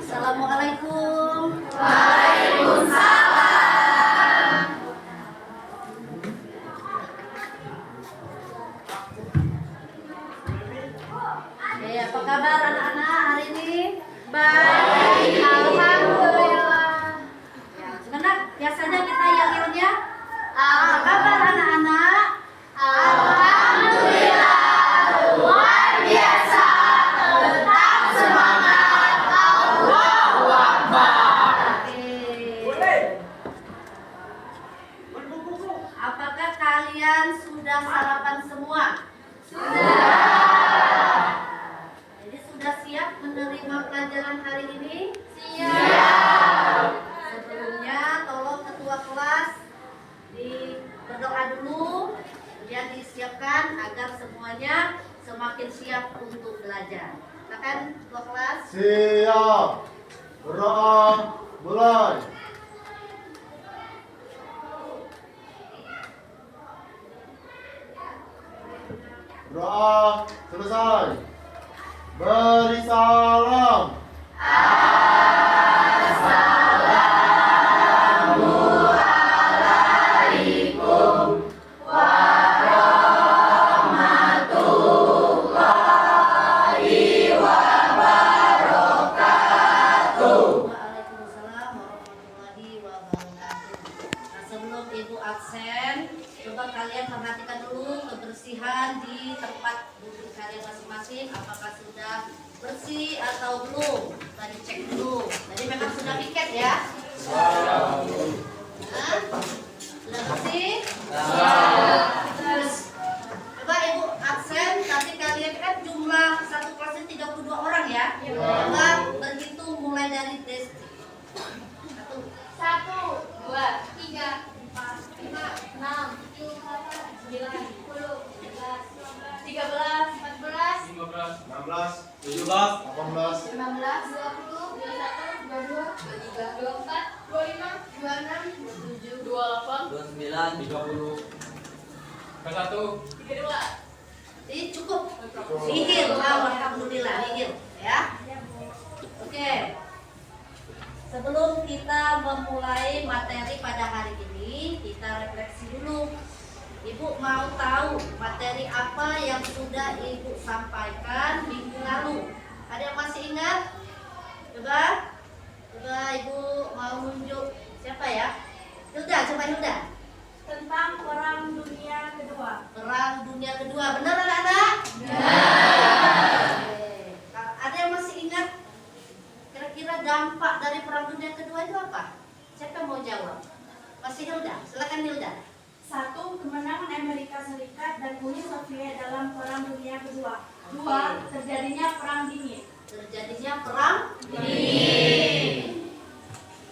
Assalamualaikum. Waalaikumsalam. Apa kabar anak-anak hari ini? Baik, alhamdulillah. Ya, sebentar biasanya kita yel-yelnya. Apa kabar anak-anak? Alhamdulillah, luar biasa. Tetap semangat. Allahu Akbar. Oke. Apakah kalian sudah sarapan semua? Jadi sudah siap menerima pelajaran hari ini? Siap. Sebelumnya tolong ketua kelas berdoa dulu, kemudian disiapkan agar semuanya semakin siap untuk belajar. Silakan ketua kelas. Siap. Berdoa mulai. Doa selesai. Beri salam. Assalamualaikum warahmatullahi wabarakatuh. Waalaikumsalam warahmatullahi wabarakatuh. Nah, sebelum ibu absen, coba kalian perhatikan dulu kebersihan di tempat duduk kalian masing-masing. Apakah sudah bersih atau belum? Tadi cek dulu. Jadi memang sudah piket ya? Hah? Sudah bersih? Terus coba ibu absen, tapi kalian kan jumlah satu kelasnya 32 orang ya? Coba berhitung mulai dari Desti. 1, 2, 3, 4, 5, 6, 7, 8, 9, 10, 11, 12, 13, 14, 16, 17, 18, 19, 20, 21, 22, 23, 24, 25, 26, 27, 28, 29, 30, 31. 32. Ini cukup. Nihil, alhamdulillah nihil ya. Oke. Sebelum kita memulai materi pada hari ini, kita refleksi dulu. Ibu mau tahu materi apa yang sudah ibu sampaikan minggu lalu. Ada yang masih ingat? Coba ibu mau nunjuk siapa ya? Hilda, coba Hilda. Tentang Perang Dunia Kedua. Perang Dunia Kedua, benar anak-anak? Benar. Ada yang masih ingat kira-kira dampak dari Perang Dunia Kedua itu apa? Siapa mau jawab? Masih Hilda, silakan Hilda. 1. Kemenangan Amerika Serikat dan Uni Soviet dalam Perang Dunia Kedua. 2. Terjadinya Perang Dingin. Terjadinya Perang Dingin.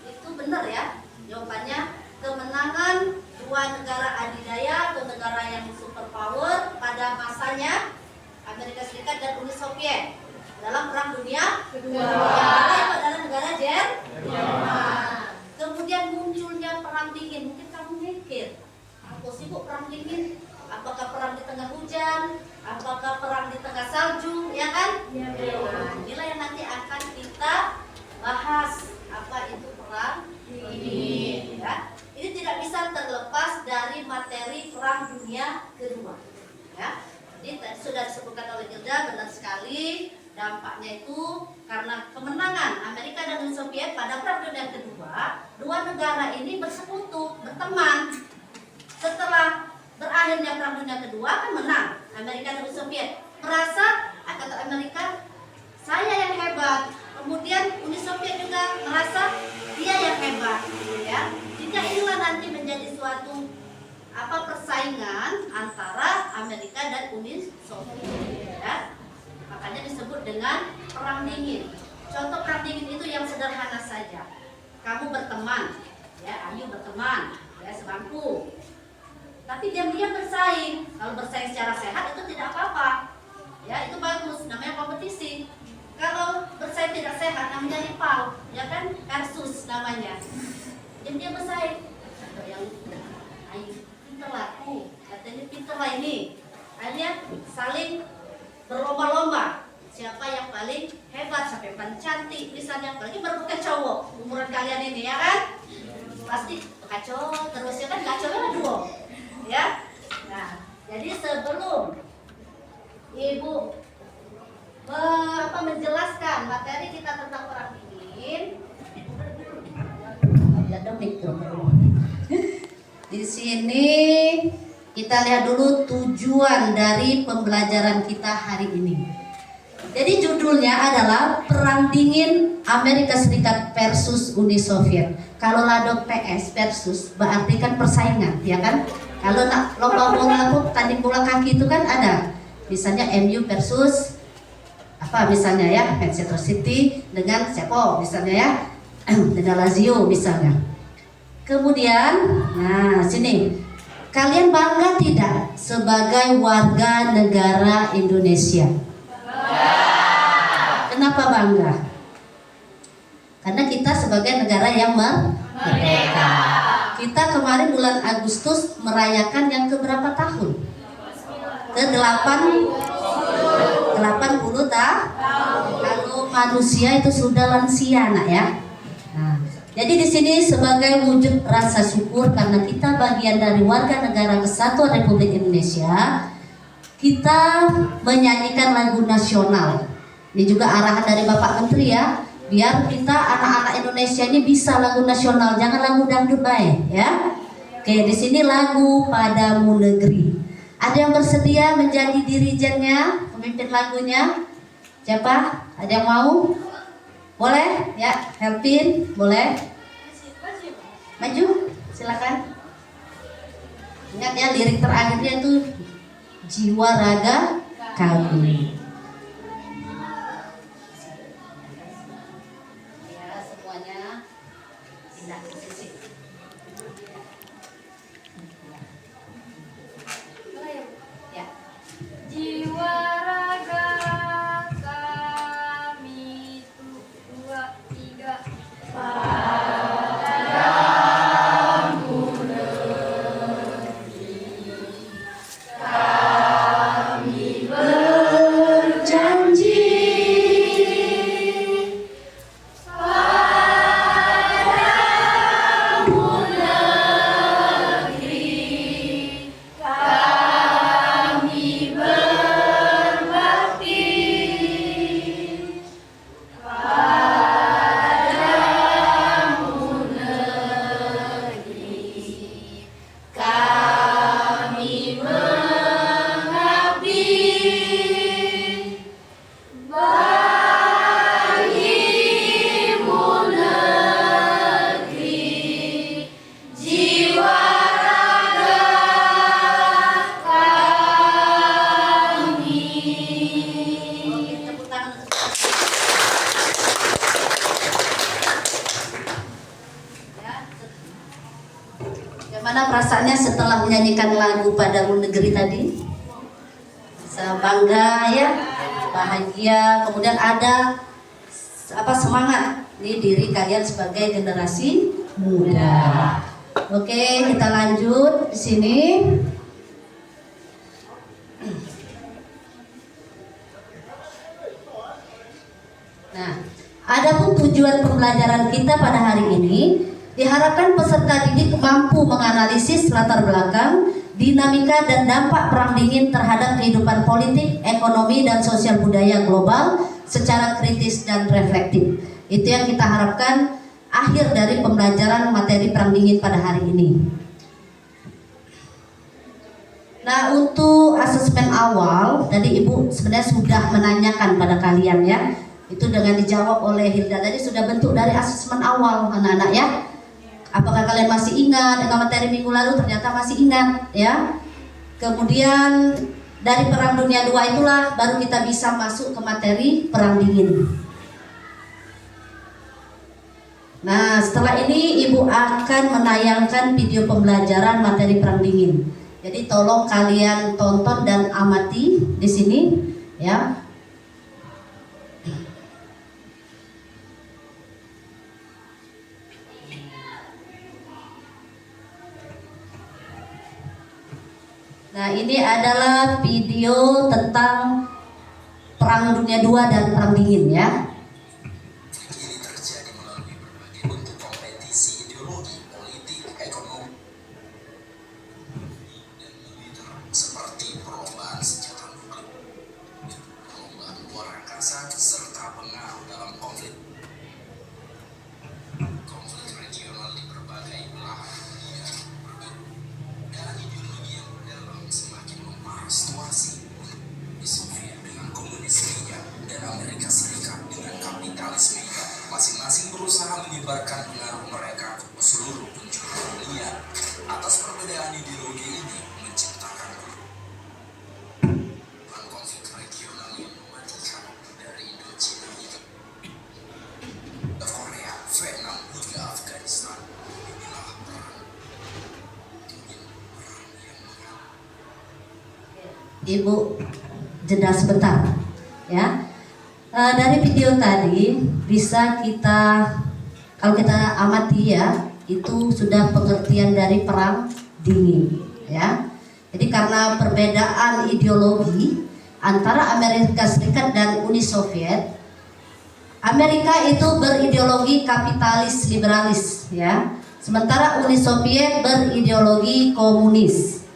Itu benar ya? Jawabannya kemenangan dua negara adidaya atau negara yang superpower pada masanya Amerika Serikat dan Uni Soviet dalam Perang Dunia Kedua. Yang mana itu adalah negara Jerman. Kemudian munculnya Perang Dingin. Mungkin kamu mikir, aku sibuk Perang Dingin. Apakah perang di tengah hujan? Apakah perang di tengah salju? Ya kan? Nah, inilah yang nanti akan kita bahas. Apa itu Perang Dingin? Ya. Ini tidak bisa terlepas dari materi Perang Dunia Kedua. Ya. Jadi tadi sudah disebutkan oleh Hilda, benar sekali. Dampaknya itu karena kemenangan Amerika dan Uni Soviet pada Perang Dunia Kedua, dua negara ini bersekutu, berteman. Setelah berakhirnya Perang Dunia Kedua kan menang Amerika dan Uni Soviet. Merasa kata Amerika, saya yang hebat. Kemudian Uni Soviet juga merasa dia yang hebat, ya. Jika inilah nanti menjadi suatu persaingan antara Amerika dan Uni Soviet, ya. Makanya disebut dengan Perang Dingin. Contoh Perang Dingin itu yang sederhana saja. Kamu berteman, ya, Ayu berteman, ya, sebangku. Tapi diam-diam bersaing. Kalau bersaing secara sehat itu tidak apa-apa. Ya, itu bagus, namanya kompetisi. Kalau bersaing tidak sehat namanya rival, ya kan? Versus namanya. Diam-diam bersaing. Ada yang Ayu pinter lah, katanya pinter lah ini. Akhirnya saling berlomba-lomba. siapa yang paling hebat, siapa yang paling cantik, misalnya apalagi bukan cowok umuran kalian ini ya kan, pasti kacau terus ya kan, kacau kan duo ya. Nah, jadi sebelum ibu menjelaskan materi kita tentang perang dingin, ya demik tuh. Di sini kita lihat dulu tujuan dari pembelajaran kita hari ini. Jadi judulnya adalah Perang Dingin Amerika Serikat versus Uni Soviet. Kalau ladok PS versus berarti kan persaingan, ya kan? Kalau nak lomba bola pun tanding bola kaki itu kan ada. Misalnya MU versus apa misalnya ya, Manchester City dengan siapa misalnya ya, dengan Lazio misalnya. Kemudian, nah sini, kalian bangga tidak sebagai warga negara Indonesia? Kenapa bangga? Karena kita sebagai negara yang merdeka. Kita kemarin bulan Agustus merayakan yang keberapa tahun? Ke-80 tahun. Kalau manusia itu sudah lansia, nak ya. Nah, jadi di sini sebagai wujud rasa syukur karena kita bagian dari warga negara Kesatuan Republik Indonesia, kita menyanyikan lagu nasional. Ini juga arahan dari Bapak Menteri ya, biar kita anak-anak Indonesia ini bisa lagu nasional, jangan lagu dangdut baik ya. Oke, di sini lagu Padamu Negeri. Ada yang bersedia menjadi dirijennya, pemimpin lagunya? Siapa? Ada yang mau? Boleh? Ya, helpin, boleh? Maju, silakan. Ingat ya, lirik terakhirnya itu jiwa raga kami. Jiwa raga kami 2, 3. Bagaimana perasaannya setelah menyanyikan lagu Padamu Negeri tadi? Bisa bangga ya, bahagia, kemudian ada semangat di diri kalian sebagai generasi muda. Oke, kita lanjut di sini. Nah, adapun tujuan pembelajaran kita pada hari ini, diharapkan peserta didik mampu menganalisis latar belakang, dinamika dan dampak perang dingin terhadap kehidupan politik, ekonomi dan sosial budaya global secara kritis dan reflektif. Itu yang kita harapkan akhir dari pembelajaran materi perang dingin pada hari ini. Nah, untuk asesmen awal tadi Ibu sebenarnya sudah menanyakan pada kalian ya. Itu dengan dijawab oleh Hilda tadi sudah bentuk dari asesmen awal anak-anak ya. Apakah kalian masih ingat dengan materi minggu lalu? Ternyata masih ingat ya. Kemudian dari Perang Dunia II itulah baru kita bisa masuk ke materi perang dingin. Nah, setelah ini Ibu akan menayangkan video pembelajaran materi perang dingin. Jadi tolong kalian tonton dan amati di sini ya. Nah, ini adalah video tentang Perang Dunia II dan Perang Dingin ya. Ini terjadi melalui berbagai bentuk kompetisi ideologi, politik, ekonomi, dan militer seperti perlombaan senjata nuklir, perlombaan luar angkasa, serta pengaruh dalam konflik regional di berbagai belahan dunia. Dan ideologi yang mendalam semakin memperparah situasi. Uni Soviet dengan komunismenya dan Amerika Serikat dengan kapitalismenya masing-masing berusaha menyebarkan pengaruh mereka ke seluruh penjuru dunia. Atas perbedaan ideologi ini menciptakan konflik regional yang mematikan dari Indochina hingga Korea, Vietnam hingga Afghanistan. Inilah perang dingin, perang yang mengalir. Ibu jeda sebentar ya. Dari video tadi bisa kita, kalau kita amati ya, itu sudah pengertian dari perang dingin ya. Jadi karena perbedaan ideologi antara Amerika Serikat dan Uni Soviet, Amerika itu berideologi kapitalis liberalis ya, sementara Uni Soviet berideologi komunis.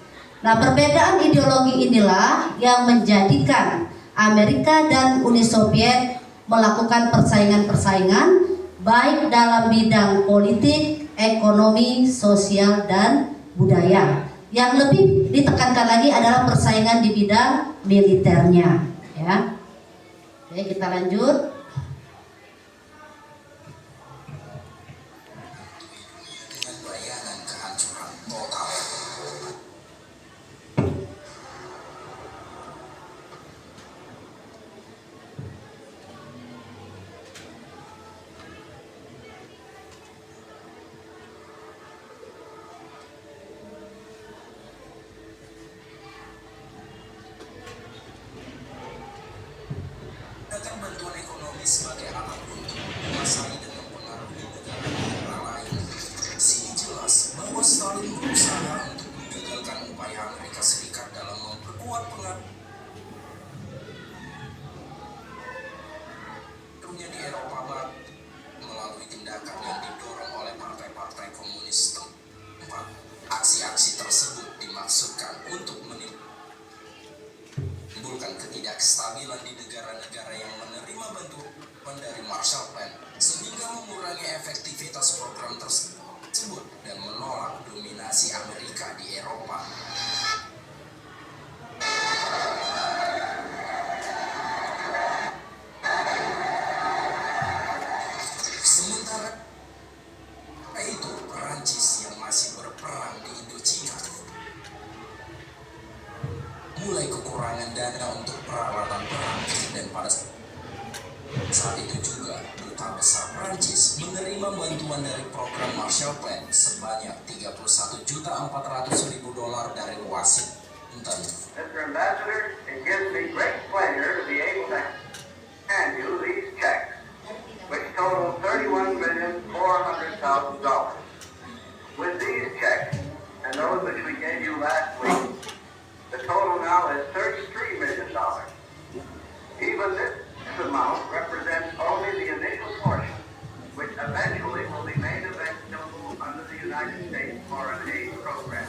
Nah, perbedaan ideologi inilah yang menjadikan Amerika dan Uni Soviet melakukan persaingan-persaingan baik dalam bidang politik, ekonomi, sosial, dan budaya. Yang lebih ditekankan lagi adalah persaingan di bidang militernya ya. Oke, kita lanjut. Dengan bayangan kehancuran total. Menggunakan bantuan ekonomi sebagai alat untuk menguasai dan mempengaruhi negara-negara lain. Sini jelas bahwa Stalin berusaha untuk menggagalkan upaya Amerika Serikat dalam memperkuat pengaruhnya di Eropa Barat melalui tindakan yang didorong oleh partai-partai komunis tempat. Aksi-aksi tersebut dimaksudkan untuk menimbulkan ketidakstabilan di negara-negara yang menerima bantuan dari Marshall Plan sehingga mengurangi efektivitas program tersebut dan menolak dominasi Amerika di Eropa. Sementara itu, Perancis yang masih berperang di Indochina mulai kekurangan dana untuk peralatan perang, dan pada saat itu juga duta besar Prancis menerima bantuan dari program Marshall Plan sebanyak $31.400.000 dari Washington. Mr. Ambassador, it gives me great pleasure to be able to hand you these checks, which total $31,400,000. With these checks and those which we gave you last week, the total now is $33 million. Even this amount represents only the initial portion, which eventually will be made available under the United States Foreign Aid Program.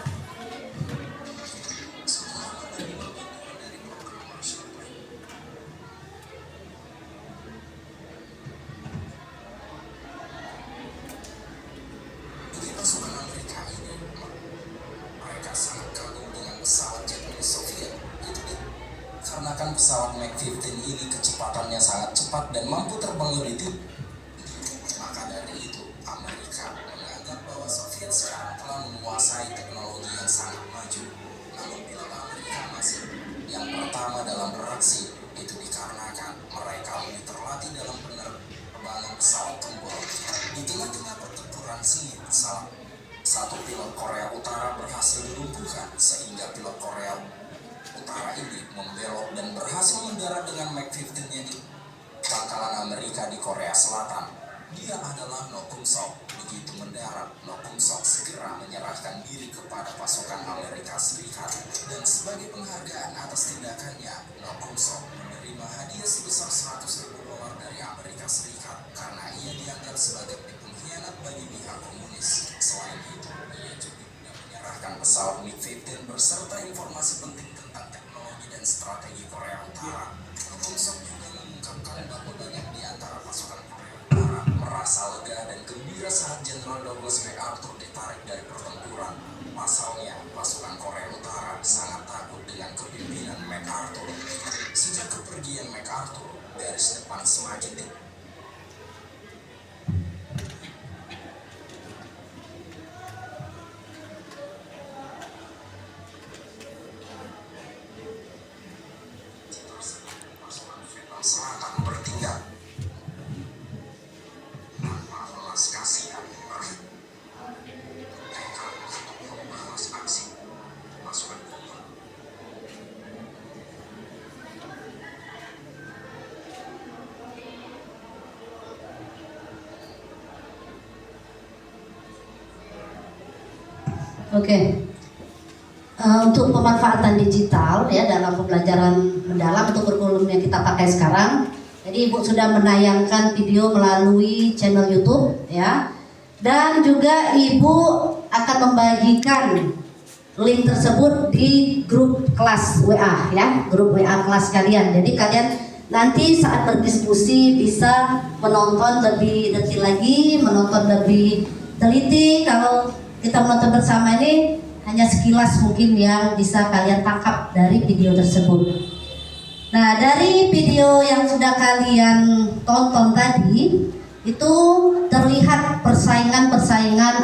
Bagi pasukan Amerika ini, mereka sangat kagum dengan pesawat jet Uni Soviet. Itu dikarenakan pesawat MiG-15 ini kecepatannya sangat cepat dan mampu terbang lebih tinggi. Maka dari itu, Amerika menganggap bahwa Soviet sekarang telah menguasai teknologi yang sangat maju. Namun pilot Amerika masih yang pertama dalam beraksi. Itu dikarenakan mereka lebih terlatih dalam penerbangan pesawat tempur. Di tengah-tengah pertempuran sengit, salah satu pilot Korea Utara berhasil dilumpuhkan sehingga pilot Korea Utara ini membelok dan berhasil mendarat dengan MiG-15-nya di pangkalan Amerika di Korea Selatan. Dia adalah No Kum Sok. Begitu mendarat, No Kum Sok segera menyerahkan diri kepada pasukan Amerika Serikat, dan sebagai penghargaan atas tindakannya, No Kum Sok menerima menerima hadiah sebesar 100.000 dolar dari Amerika Serikat karena ia dianggap sebagai pengkhianat bagi pihak komunis. Selain itu, ia juga menyerahkan pesawat MiG-15 beserta informasi penting tentang teknologi dan strategi Korea Utara. Konsep juga mengungkapkan bahwa banyak di antara pasukan Korea Utara merasa lega dan gembira saat Jenderal Douglas MacArthur ditarik dari pertempuran. Pasalnya, pasukan Korea Utara sangat takut dengan kepemimpinan MacArthur. Sejak kepergian MacArthur, garis depan semakin tinggi. Pasukan Vietnam Selatan bertindak tanpa belas kasihan. Tekad untuk membalas aksi pasukan Vietnam. Oke. Untuk pemanfaatan digital ya dalam pembelajaran mendalam untuk kurikulum yang kita pakai sekarang. Jadi Ibu sudah menayangkan video melalui channel YouTube ya. Dan juga Ibu akan membagikan link tersebut di grup kelas WA ya, grup WA kelas kalian. Jadi kalian nanti saat berdiskusi bisa menonton lebih detail lagi, menonton lebih teliti. Kalau kita menonton bersama ini hanya sekilas mungkin yang bisa kalian tangkap dari video tersebut. Nah, dari video yang sudah kalian tonton tadi itu terlihat persaingan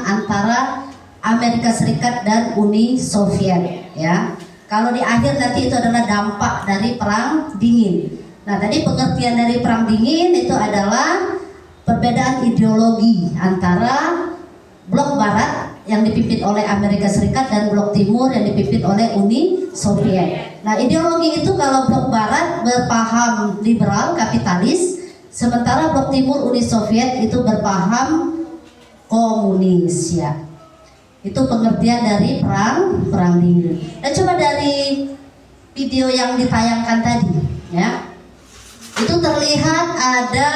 antara Amerika Serikat dan Uni Soviet ya. Kalau di akhir nanti itu adalah dampak dari perang dingin. Nah, tadi pengertian dari perang dingin itu adalah perbedaan ideologi antara blok barat yang dipimpin oleh Amerika Serikat dan blok timur yang dipimpin oleh Uni Soviet. Nah, ideologi itu kalau blok barat berpaham liberal kapitalis, sementara blok timur Uni Soviet itu berpaham komunis ya. Itu pengertian dari perang dingin. Dan coba dari video yang ditayangkan tadi ya. Itu terlihat ada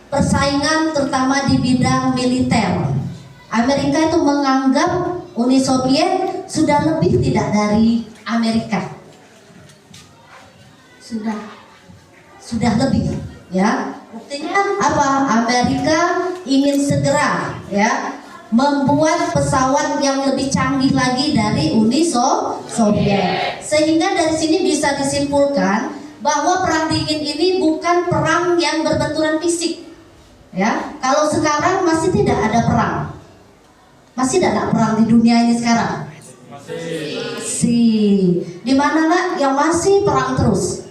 persaingan terutama di bidang militer. Amerika itu menganggap Uni Soviet sudah lebih tidak dari Amerika. Sudah lebih ya. Buktinya apa? Amerika ingin segera ya membuat pesawat yang lebih canggih lagi dari Uni Soviet. Sehingga dari sini bisa disimpulkan bahwa perang dingin ini bukan perang yang berbenturan fisik. Ya, kalau sekarang masih tidak ada perang. Masih ada perang di dunia ini sekarang? Masih. Di mana nak yang masih perang terus?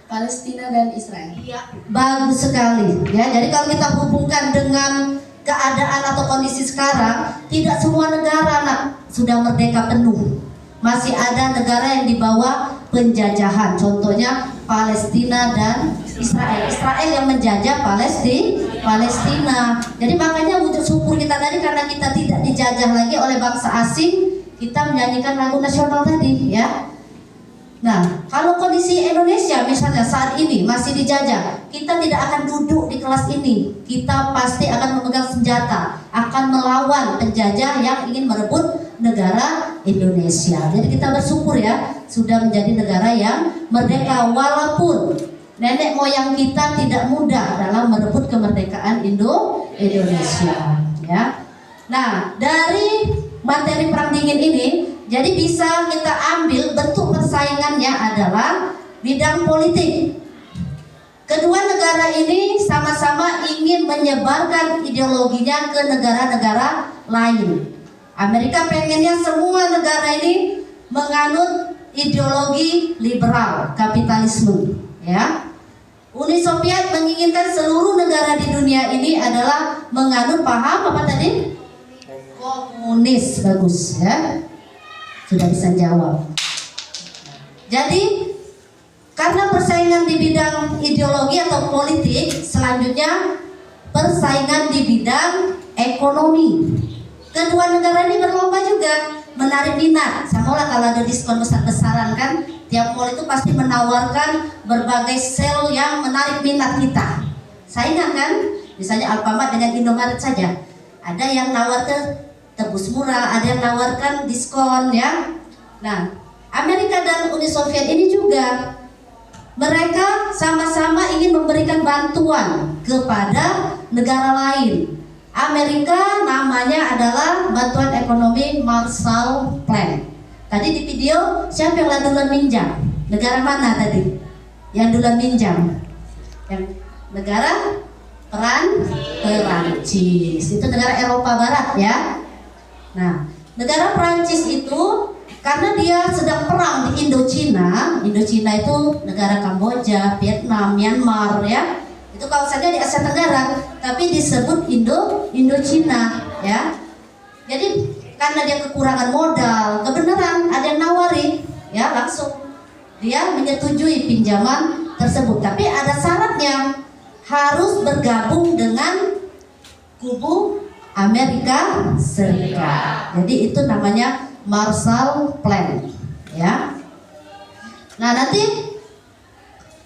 Palestina dan Israel. Iya, bagus sekali. Ya, jadi kalau kita hubungkan dengan keadaan atau kondisi sekarang, tidak semua negara nak sudah merdeka penuh. Masih ada negara yang di bawah penjajahan. Contohnya Palestina dan Israel. Israel yang menjajah Palestina. Jadi makanya wujud syukur kita tadi karena kita tidak dijajah lagi oleh bangsa asing, kita menyanyikan lagu nasional tadi ya. Nah, kalau kondisi Indonesia misalnya saat ini masih dijajah, kita tidak akan duduk di kelas ini. Kita pasti akan memegang senjata, akan melawan penjajah yang ingin merebut negara Indonesia. Jadi kita bersyukur ya, sudah menjadi negara yang merdeka walaupun nenek moyang kita tidak mudah dalam merebut kemerdekaan Indonesia ya. Nah, dari materi perang dingin ini jadi bisa kita ambil bentuk persaingannya adalah bidang politik. Kedua negara ini sama-sama ingin menyebarkan ideologinya ke negara-negara lain. Amerika pengennya semua negara ini menganut ideologi liberal kapitalisme ya. Uni Soviet menginginkan seluruh negara di dunia ini adalah menganut paham apa tadi? Komunis. Bagus ya. Sudah bisa jawab. Jadi karena persaingan di bidang ideologi atau politik, selanjutnya persaingan di bidang ekonomi. Kedua negara ini berlomba juga menarik minat. Sama lah kalau ada diskon besar-besaran kan, tiap mall itu pasti menawarkan berbagai sale yang menarik minat kita. Saingan kan, misalnya Alfamart dengan Indomaret saja, ada yang nawar ke tebus murah, ada yang nawarkan diskon ya. Nah, Amerika dan Uni Soviet ini juga mereka sama-sama ingin memberikan bantuan kepada negara lain. Amerika namanya adalah bantuan ekonomi Marshall Plan. Tadi di video siapa yang duluan minjam? Negara mana tadi? Yang duluan minjam? Yang negara Perancis. Itu negara Eropa Barat ya. Nah, negara Perancis itu karena dia sedang perang di Indochina. Indochina itu negara Kamboja, Vietnam, Myanmar ya. Itu kawasannya di Asia Tenggara, tapi disebut Indochina ya. Jadi karena dia kekurangan modal, kebenaran ada yang nawari ya, langsung dia menyetujui pinjaman tersebut. Tapi ada syaratnya, harus bergabung dengan kubu Amerika Serikat. Jadi itu namanya Marshall Plan ya. Nah, nanti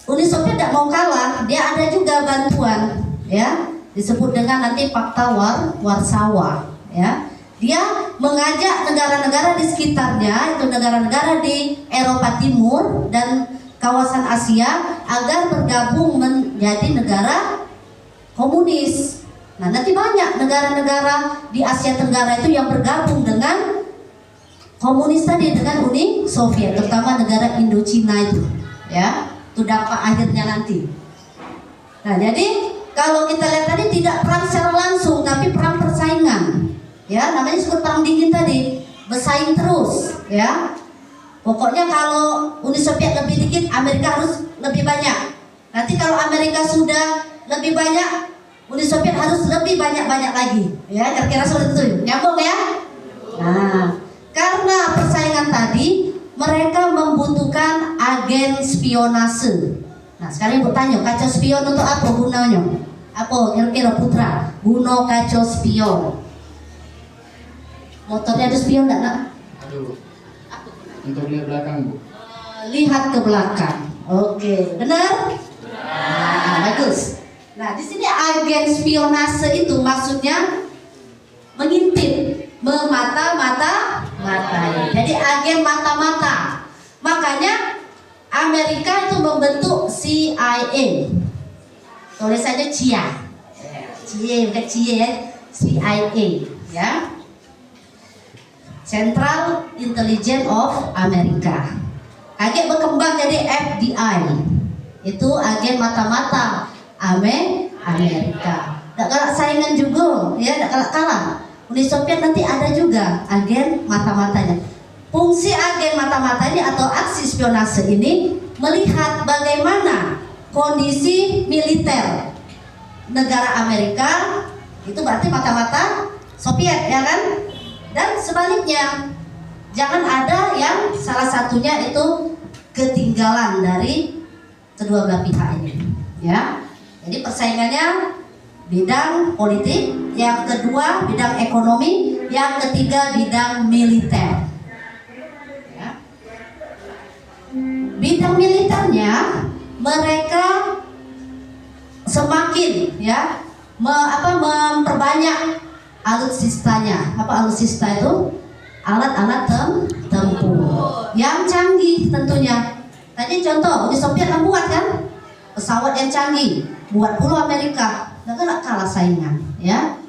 Uni Soviet tidak mau kalah, dia ada juga bantuan ya, disebut dengan nanti Fakta Warsawa ya. Dia mengajak negara-negara di sekitarnya, itu negara-negara di Eropa Timur dan kawasan Asia agar bergabung menjadi negara komunis. Nah, nanti banyak negara-negara di Asia Tenggara itu yang bergabung dengan komunis tadi, dengan Uni Soviet, terutama negara Indochina itu ya. Itu dampak akhirnya nanti. Nah, jadi kalau kita lihat tadi tidak perang secara langsung, tapi perang persaingan ya, namanya disebut perang dingin tadi, bersaing terus ya. Pokoknya kalau Uni Soviet lebih dikit, Amerika harus lebih banyak. Nanti kalau Amerika sudah lebih banyak, Uni Soviet harus lebih banyak lagi ya, kira-kira seperti itu. Nyambung ya. Nah, karena persaingan tadi, mereka membutuhkan agen spionase. Nah, sekarang ibu tanya, kaca spion untuk apa gunanya? Apa kira-kira Putra? Guna kaca spion. Motornya ada spion enggak, Nak? Aduh. Untuk lihat belakang, Bu. Lihat ke belakang. Oke, benar? Nah, bagus. Nah, di sini agen spionase itu maksudnya mengintip, memata-matai. Jadi agen mata-mata. Makanya Amerika itu membentuk CIA. Tulis saja CIA. bukan CIA, CIA ya. Central Intelligence of America. Agen berkembang jadi FBI. Itu agen mata-mata Amerika. Tidak kalah saingan juga, ya, tidak kalah. Uni Soviet nanti ada juga agen mata-matanya. Fungsi agen mata-mata ini atau aksi spionase ini melihat bagaimana kondisi militer negara Amerika, itu berarti mata-mata Soviet, ya kan? Dan sebaliknya, jangan ada yang salah satunya itu ketinggalan dari kedua belah pihak ini, ya. Jadi persaingannya bidang politik, yang kedua bidang ekonomi, yang ketiga bidang militer. Ya. Bidang militernya mereka semakin ya memperbanyak alutsistanya. Apa alutsista itu? Alat-alat tempur yang canggih tentunya. Tadi contoh Uni Soviet kan buat kan pesawat yang canggih, buat pula Amerika. Nggak kalah saingan, ya.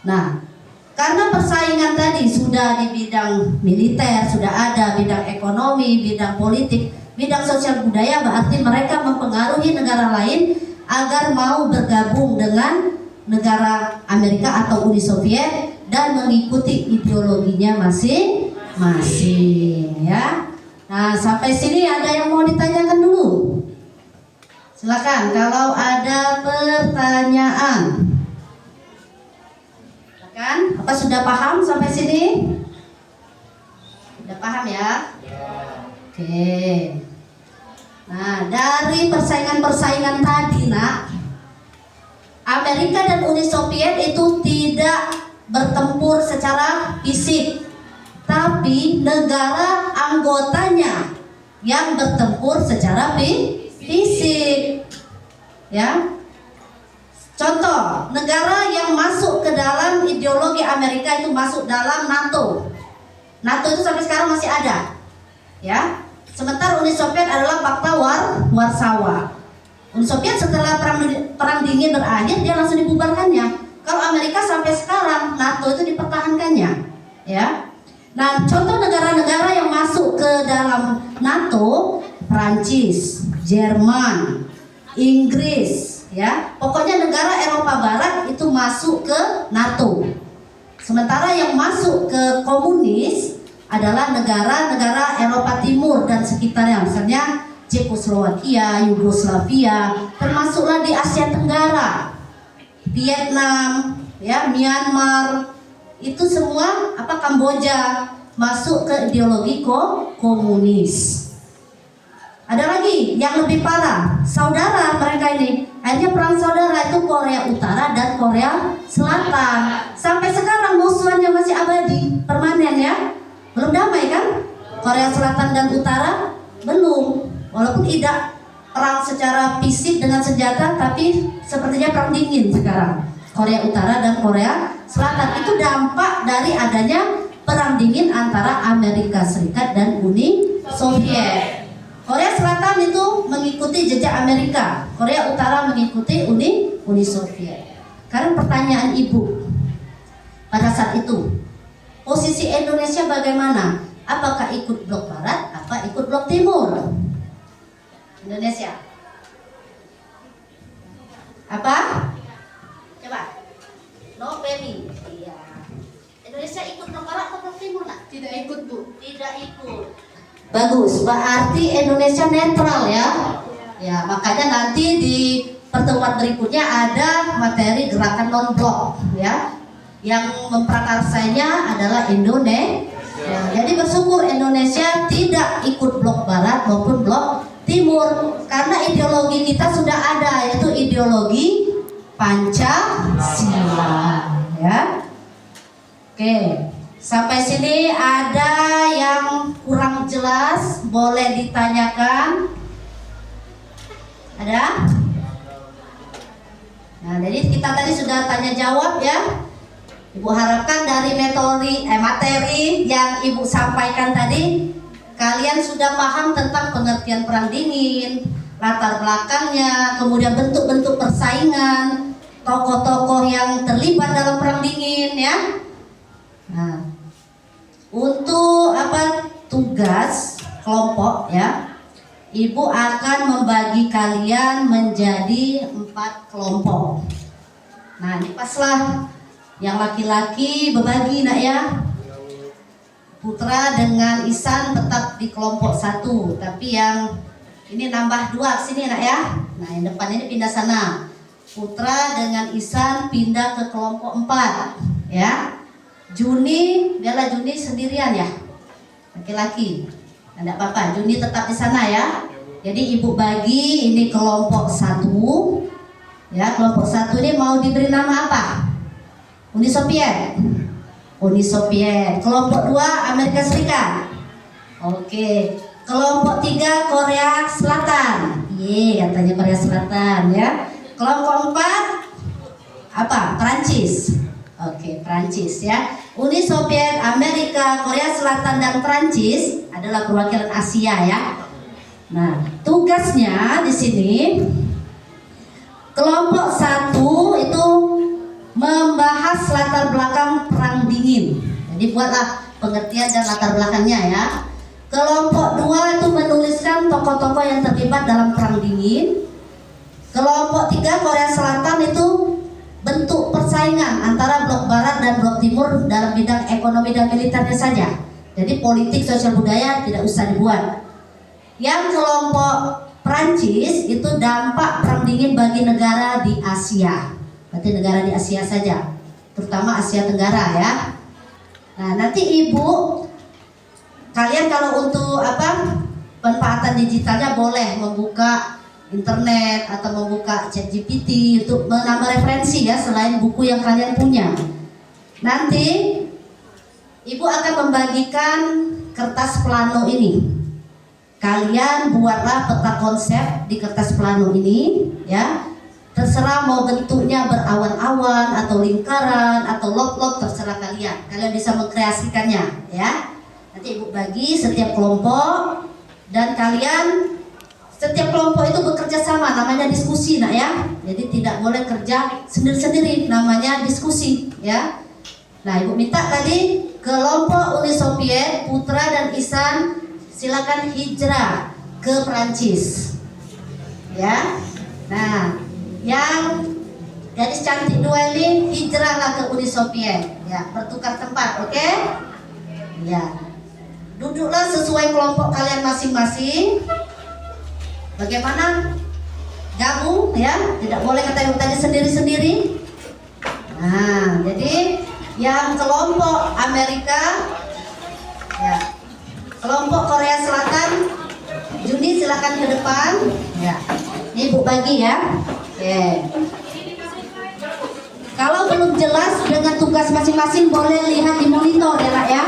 Nah, karena persaingan tadi sudah di bidang militer, sudah ada bidang ekonomi, bidang politik, bidang sosial budaya, berarti mereka mempengaruhi negara lain agar mau bergabung dengan negara Amerika atau Uni Soviet dan mengikuti ideologinya masing-masing, ya. Nah, sampai sini ada yang mau ditanyakan dulu? Silakan kalau ada pertanyaan. Silakan. Apa sudah paham sampai sini? Sudah paham ya? Oke. Nah, dari persaingan-persaingan tadi, Nak, Amerika dan Uni Soviet itu tidak bertempur secara fisik, tapi negara anggotanya yang bertempur secara fisik. Ya. Contoh, negara yang masuk ke dalam ideologi Amerika itu masuk dalam NATO. NATO itu sampai sekarang masih ada. Ya. Sementara Uni Soviet adalah Pakta Warsawa. Uni Soviet setelah perang dingin berakhir dia langsung dibubarkannya. Kalau Amerika sampai sekarang NATO itu dipertahankannya. Ya. Nah, contoh negara-negara yang masuk ke dalam NATO, Prancis, Jerman, Inggris, ya. Pokoknya negara Eropa Barat itu masuk ke NATO. Sementara yang masuk ke komunis adalah negara-negara Eropa Timur dan sekitarnya, misalnya Cekoslowakia, Yugoslavia, termasuklah di Asia Tenggara, Vietnam, ya, Myanmar, itu semua Kamboja masuk ke ideologi komunis. Ada lagi yang lebih parah, saudara mereka ini, akhirnya perang saudara itu Korea Utara dan Korea Selatan. Sampai sekarang musuhannya masih abadi, permanen ya. Belum damai kan? Korea Selatan dan Utara belum. Walaupun tidak perang secara fisik dengan senjata, tapi sepertinya perang dingin sekarang. Korea Utara dan Korea Selatan itu dampak dari adanya perang dingin antara Amerika Serikat dan Uni Soviet. Korea Selatan itu mengikuti jejak Amerika, Korea Utara mengikuti Uni Soviet. Sekarang pertanyaan ibu, pada saat itu posisi Indonesia bagaimana? Apakah ikut blok barat, apa ikut blok timur? Indonesia apa? Coba. No Penny. Iya. Indonesia ikut blok barat atau blok timur nak? Tidak ikut, Bu. Tidak ikut. Bagus. Berarti Indonesia netral ya. Ya, makanya nanti di pertemuan berikutnya ada materi gerakan non blok ya. Yang memprakarsanya adalah Indonesia. Ya, jadi bersyukur Indonesia tidak ikut blok barat maupun blok timur karena ideologi kita sudah ada, yaitu ideologi Pancasila ya. Oke, sampai sini ada yang kurang jelas boleh ditanyakan. Ada? Nah, jadi kita tadi sudah tanya jawab ya. Ibu harapkan dari materi yang Ibu sampaikan tadi, kalian sudah paham tentang pengertian perang dingin, latar belakangnya, kemudian bentuk-bentuk persaingan, tokoh-tokoh yang terlibat dalam perang dingin ya. Nah, untuk tugas kelompok ya, Ibu akan membagi kalian menjadi 4 kelompok. Nah, ini paslah yang laki-laki berbagi nak ya. Putra dengan Ihsan tetap di kelompok 1, tapi yang ini nambah 2 sini nak ya. Nah, yang depan ini pindah sana. Putra dengan Ihsan pindah ke kelompok 4 ya. Bella Juni sendirian ya. Laki-laki. Tidak apa-apa, Juni tetap di sana ya. Jadi Ibu bagi ini kelompok 1. Ya, kelompok 1 ini mau diberi nama apa? Uni Soviet. Uni Soviet. Kelompok 2 Amerika Serikat. Oke. Kelompok 3 Korea Selatan. Katanya Korea Selatan ya. Kelompok 4 Perancis. Oke, Perancis ya. Uni Soviet, Amerika, Korea Selatan dan Perancis adalah perwakilan Asia ya. Nah, tugasnya di sini kelompok 1 itu membahas latar belakang perang dingin. Jadi buatlah pengertian dan latar belakangnya ya. Kelompok 2 itu menuliskan tokoh-tokoh yang terlibat dalam perang dingin. Kelompok 3 Korea Selatan itu bentuk persaingan antara blok barat dan blok timur dalam bidang ekonomi dan militernya saja. Jadi politik, sosial budaya tidak usah dibuat. Yang kelompok Prancis itu dampak perang dingin bagi negara di Asia. Berarti negara di Asia saja, terutama Asia Tenggara ya. Nah, nanti Ibu, kalian kalau untuk pemanfaatan digitalnya boleh membuka internet atau membuka ChatGPT untuk menambah referensi ya, selain buku yang kalian punya. Nanti Ibu akan membagikan kertas plano ini. Kalian buatlah peta konsep di kertas plano ini, ya. Terserah mau bentuknya berawan-awan atau lingkaran atau log-log, terserah kalian. Kalian bisa mengkreasikannya, ya. Nanti Ibu bagi setiap kelompok dan kalian setiap kelompok itu bekerja sama, namanya diskusi, nak ya. Jadi tidak boleh kerja sendiri-sendiri, namanya diskusi, ya. Nah, Ibu minta tadi kelompok Uni Soviet, Putra dan Ihsan silakan hijrah ke Perancis, ya. Nah, yang gadis cantik dua ini hijrahlah ke Uni Soviet, ya, bertukar tempat, oke? Ya, duduklah sesuai kelompok kalian masing-masing. Bagaimana? Gabung, ya, tidak boleh kata Ibu tadi sendiri-sendiri. Nah, jadi yang kelompok Amerika, ya, kelompok Korea Selatan, Juni silakan ke depan, ya. Ini Ibu bagi ya. Oke. Kalau belum jelas dengan tugas masing-masing boleh lihat di monitor ya, Nak ya.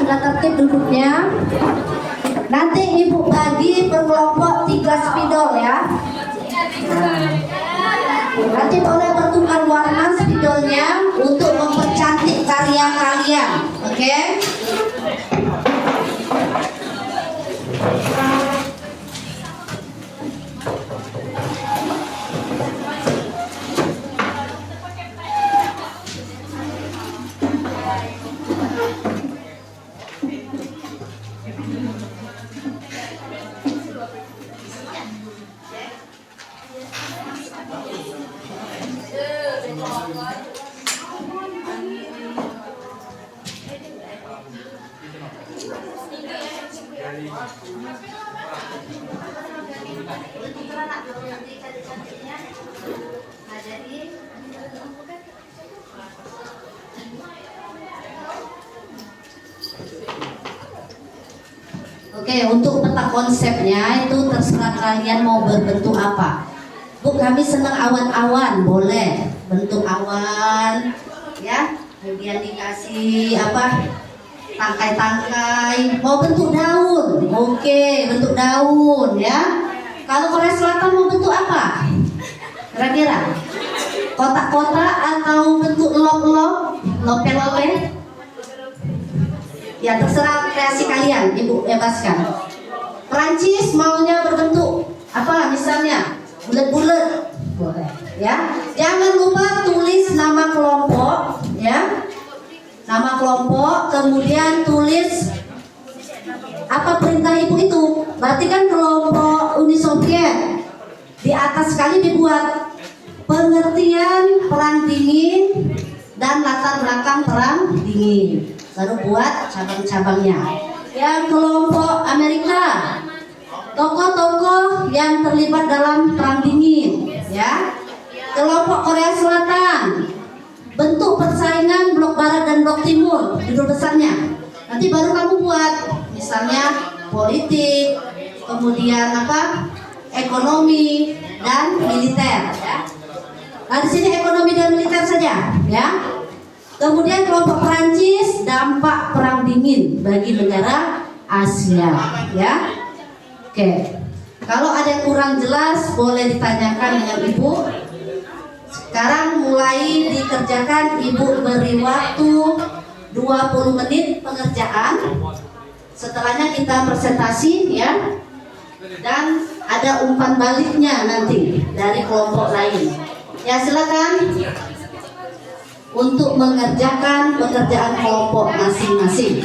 Sudah tertib duduknya. Nanti Ibu bagi per kelompok 3 spidol ya. Nah, nanti boleh bertukar warna spidolnya untuk mempercantik karya kalian, oke? Oke, untuk peta konsepnya itu terserah kalian mau berbentuk apa. Bu, kami senang awan-awan, boleh bentuk awan, ya. Kemudian dikasih apa? Tangkai-tangkai. Mau bentuk daun, oke, bentuk daun, ya. Kalau Korea Selatan mau bentuk apa? Kira-kira kotak-kotak atau bentuk log-log, lope-lope? Ya, terserah kreasi kalian, Ibu bebaskan. Perancis maunya berbentuk apa misalnya? Bulat-bulat, boleh, ya. Jangan lupa tulis nama kelompok, ya. Nama kelompok, kemudian tulis apa perintah Ibu itu. Berarti kan kelompok Uni Soviet. Di atas sekali dibuat pengertian perang dingin dan latar belakang perang dingin. Baru buat cabang-cabangnya. Yang kelompok Amerika, tokoh-tokoh yang terlibat dalam perang dingin, ya. Kelompok Korea Selatan, bentuk persaingan blok barat dan blok timur, judul besarnya. Nanti baru kamu buat, misalnya politik, kemudian apa, ekonomi dan militer, ya. Nah, di sini ekonomi dan militer saja, ya. Kemudian kelompok Perancis, dampak perang dingin bagi negara Asia, ya. Oke. Kalau ada yang kurang jelas boleh ditanyakan dengan Ibu Sekarang mulai dikerjakan, Ibu beri waktu 20 menit pengerjaan. Setelahnya kita presentasi ya. Dan ada umpan baliknya nanti dari kelompok lain. Ya, silakan untuk mengerjakan pekerjaan kelompok masing-masing.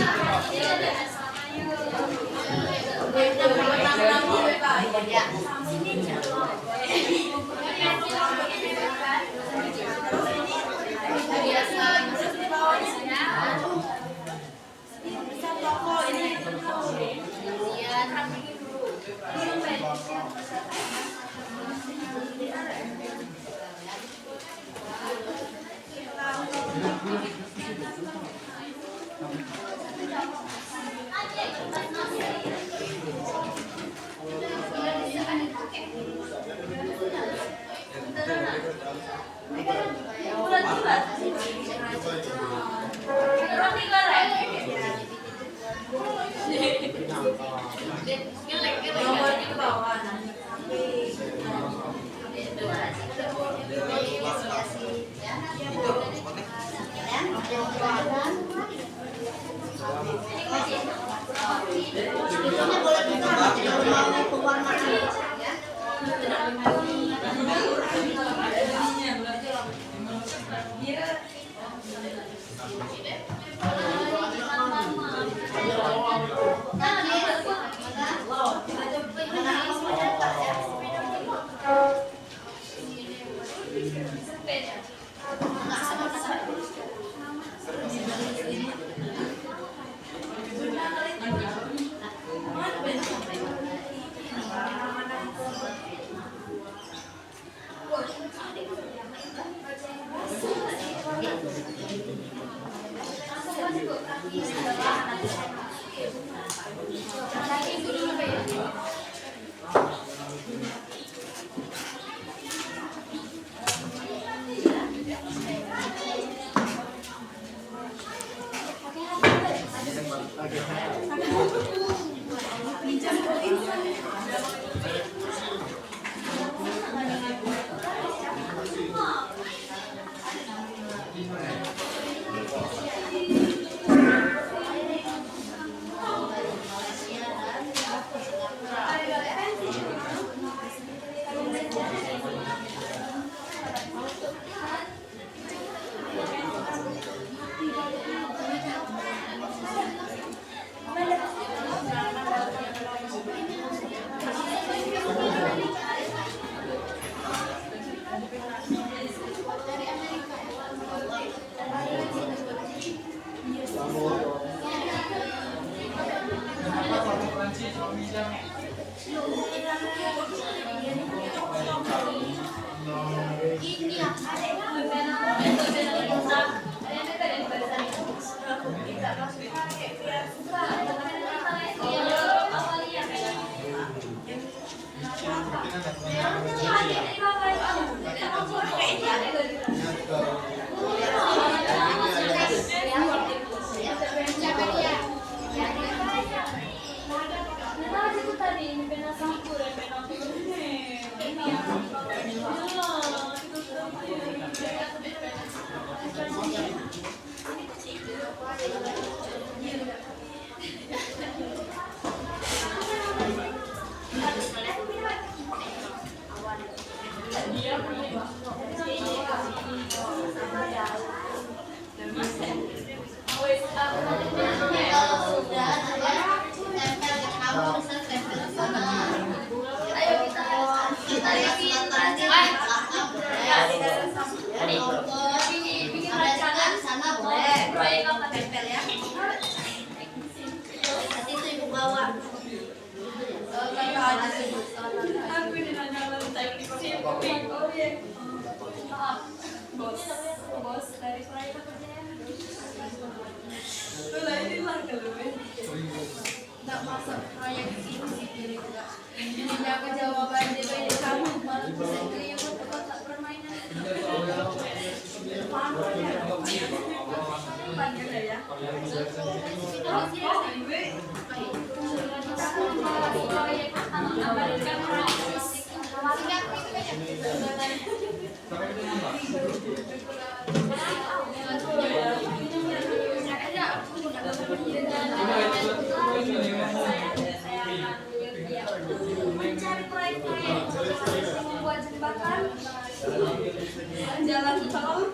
Jalan tol.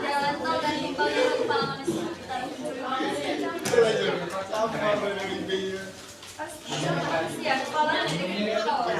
Jalan tol dan timpalnya kepala manusia. Ya, kepala dari tol.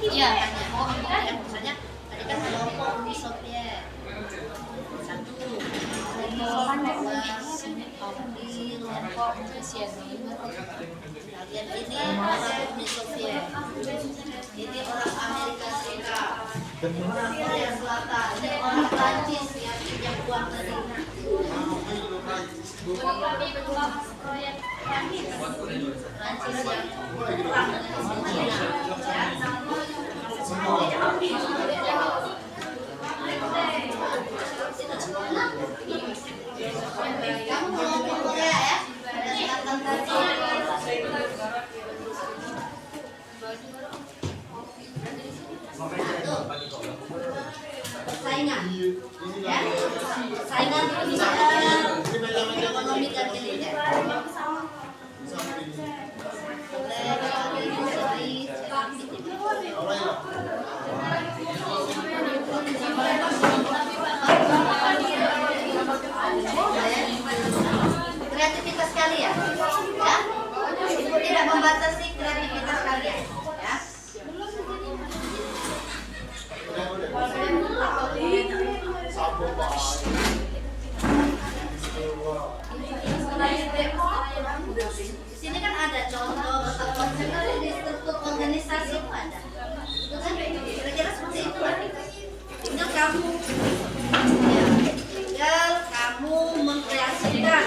Iya, Iya, misalnya tadi kan kelompok Uni Soviet. Satu, kelompok Rusia. Bagian ini orang Uni Soviet. Ini orang Amerika Serikat. Orang Korea Selatan. Ini orang Prancis yang pinjam uang tadi. kami berubah proyek Prancis yang perang dengan China. Kamu ngomong Korea ya? Selatan tadi. Persaingan, ya? Persaingan di bidang ekonomi dan militer. Kreativitas kalian, ya? Ibu tidak membatasi kreativitas kalian, ya? Di sini kan ada contoh konsep di struktur organisasi itu ada. Itu kan kira-kira seperti itu lah. Tinggal kamu, ya, tinggal kamu mengkreasikan,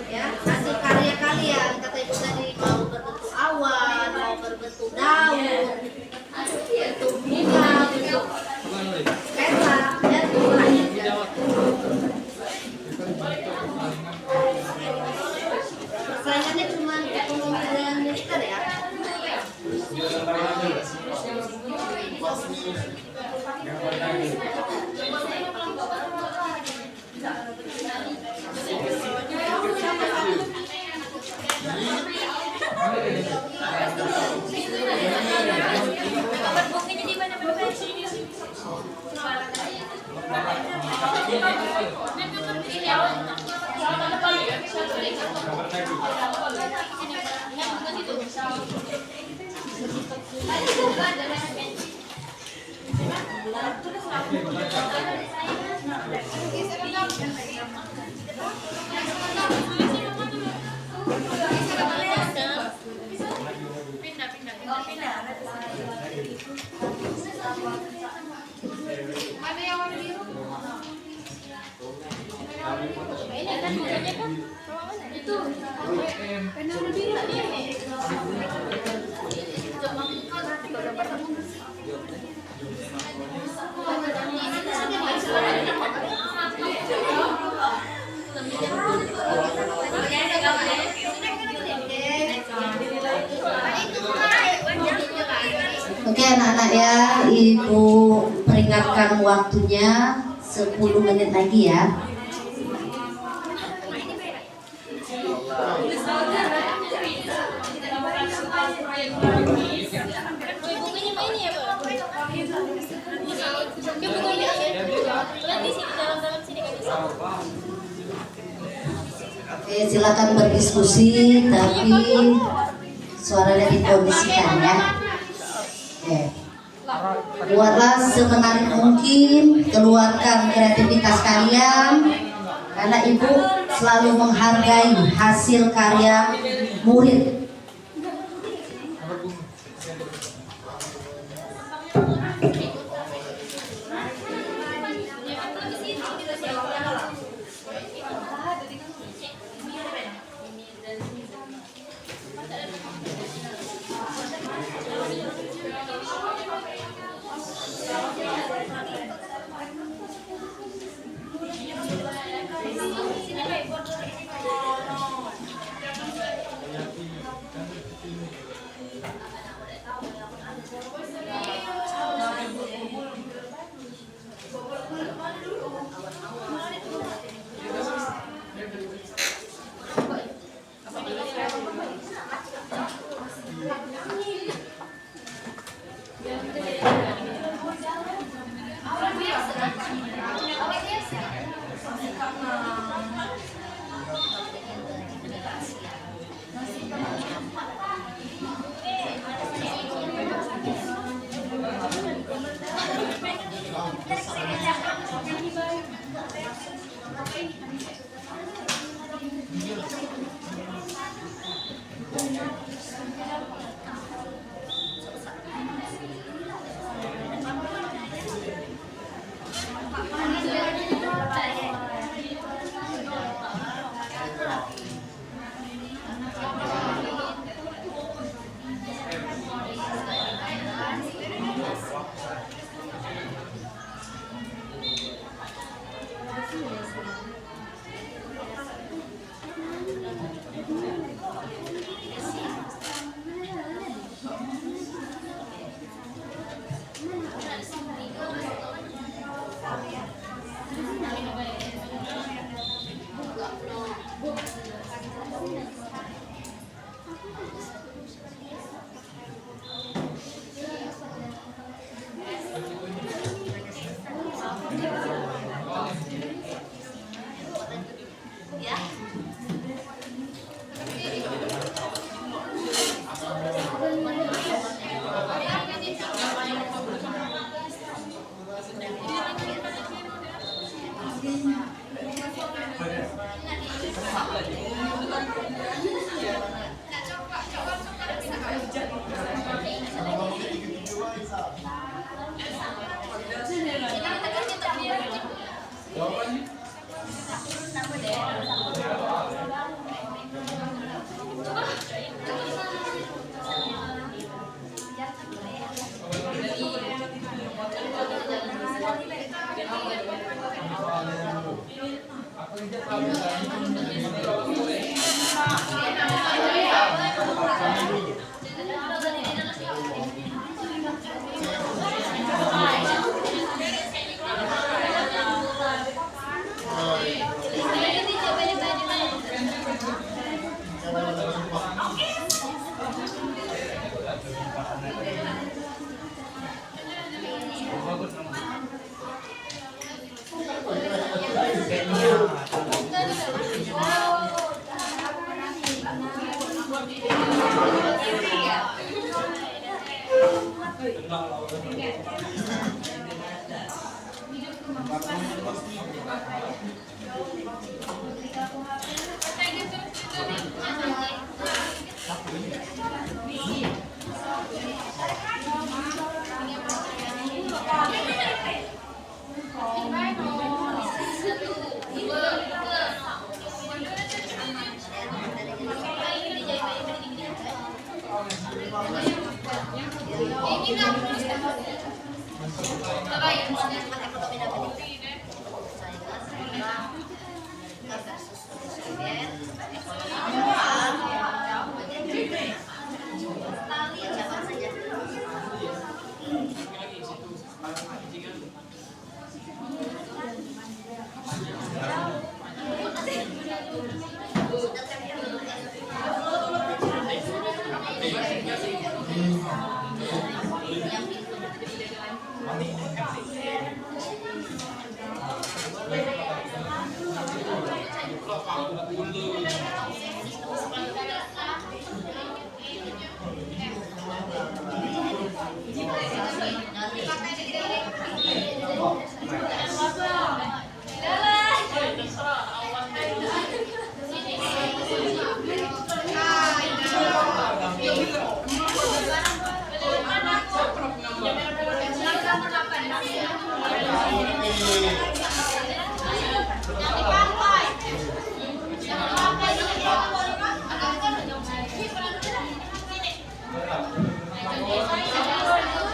ya, hasil karya kalian. Kata ibu tadi mau berbentuk awan, mau berbentuk daun, bentuk bunga, bentuk peta, dan lainnya. Persaingannya cuma ekonomi dan militer ya. Mana yang warna biru? Itu pena warna biru ini. Oke anak-anak ya, Ibu peringatkan waktunya 10 menit lagi ya. Bukunya ini ya, Pak? Bukunya di sini dalam sini kan bisa. Oke, silakan berdiskusi tapi suaranya dikondisikan ya. Oke. Buatlah semenarik mungkin, keluarkan kreativitas kalian karena Ibu selalu menghargai hasil karya murid.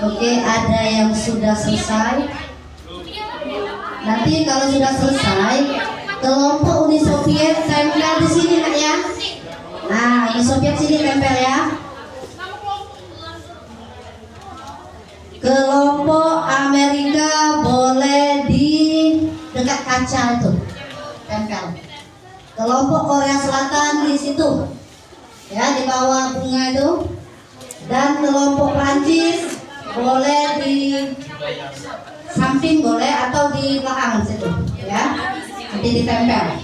Oke, ada yang sudah selesai. Nanti kalau sudah selesai, kelompok Uni Soviet tempel di sini nak ya. Nah, Uni Soviet sini tempel ya. Kelompok Amerika boleh di dekat kaca itu tempel. Kelompok Korea Selatan di situ, ya, di bawah bunga itu. Dan kelompok Prancis boleh di samping boleh atau di belakang situ, ya, nanti ditempel.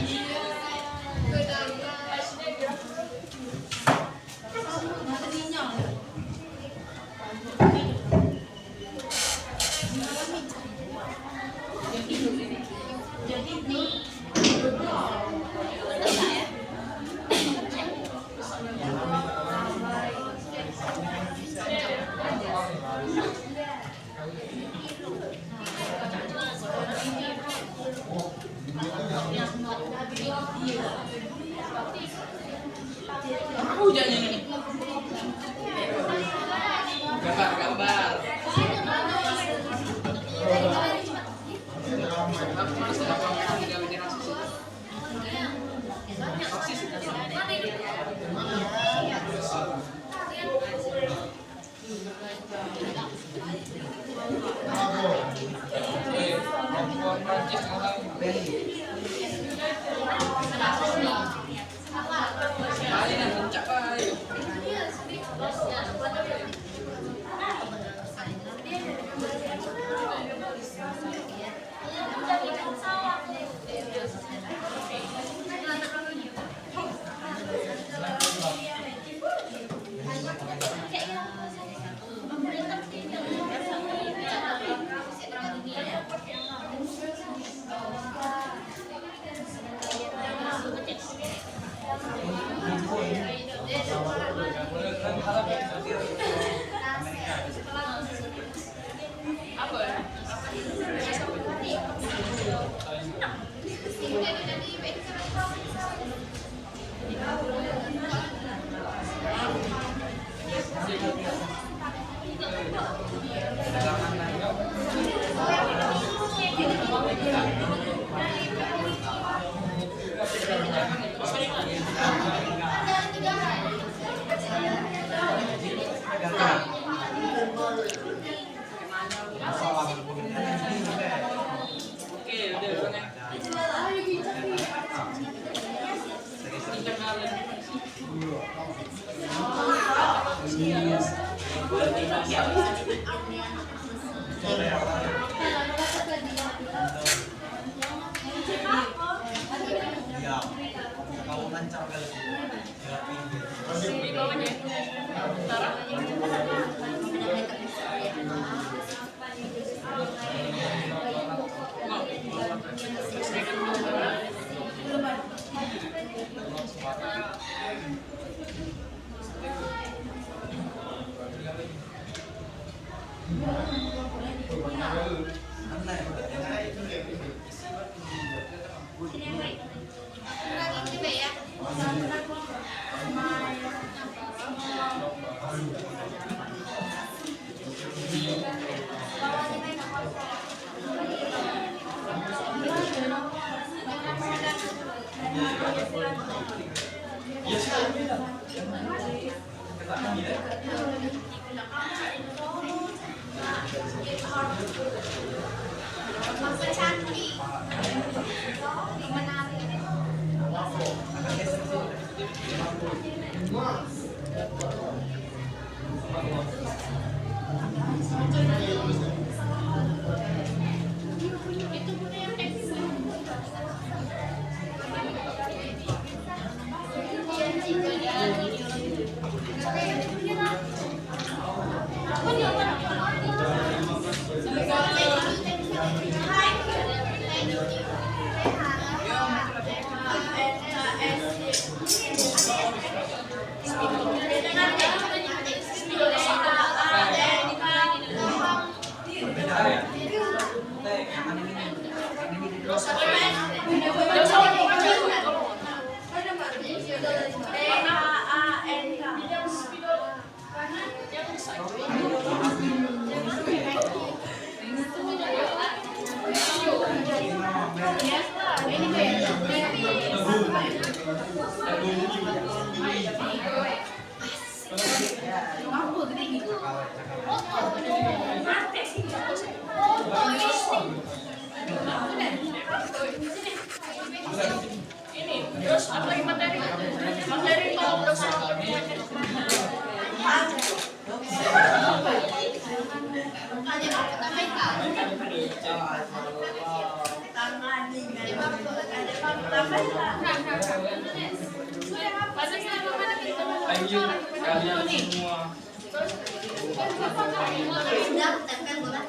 Sudah, tempel boleh.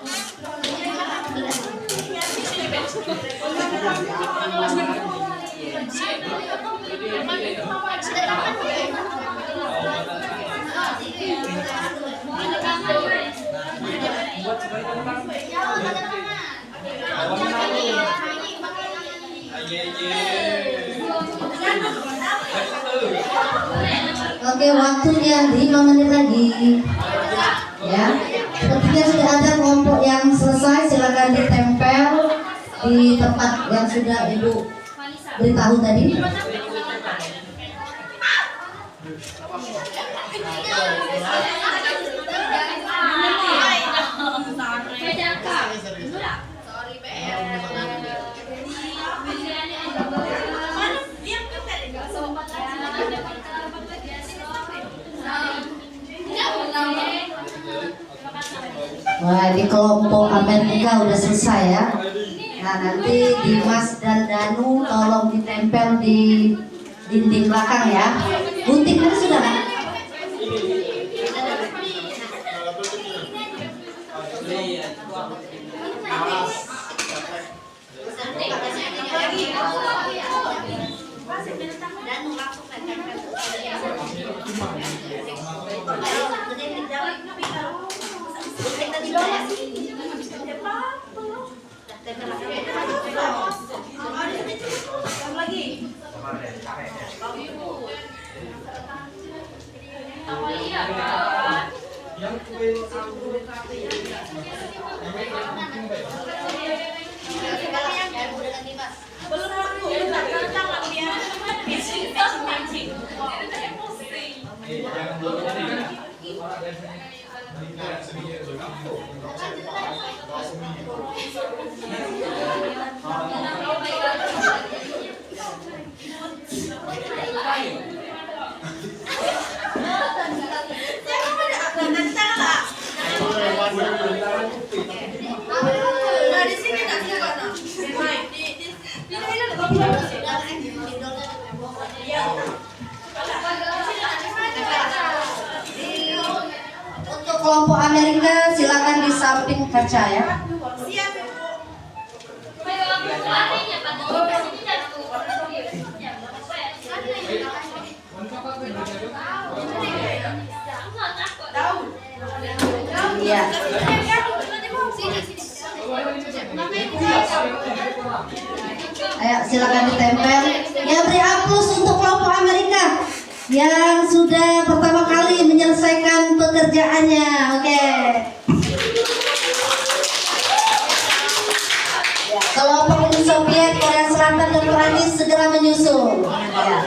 Oke, waktunya 5 menit lagi. Ya, ketika sudah ada kelompok yang selesai, silakan ditempel di tempat yang sudah Ibu beritahu tadi. Wah, di kelompok Amerika udah selesai ya. Nah, nanti Dimas dan Danu tolong ditempel di dinding belakang ya. Guntingnya sudah kan? Untuk kelompok Amerika silakan di samping kaca ya. Iya. Ayo silakan ditempel. Ya, beri aplaus untuk kelompok Amerika yang sudah pertama kali menyelesaikan pekerjaannya. Oke. Ya, kelompok Uni Soviet, Korea Selatan dan Perancis segera menyusul. Ya.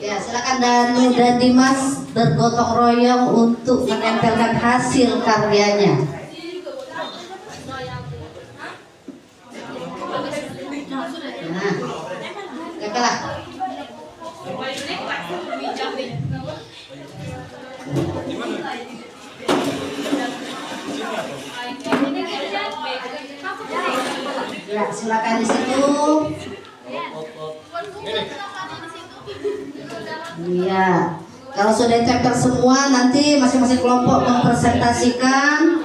Ya, silakan Danu dan Dimas bergotong royong untuk menempelkan hasil karyanya. Nah, kakaklah. Ya, silakan di situ. Iya. Kalau sudah ditempel semua, nanti masing-masing kelompok mempresentasikan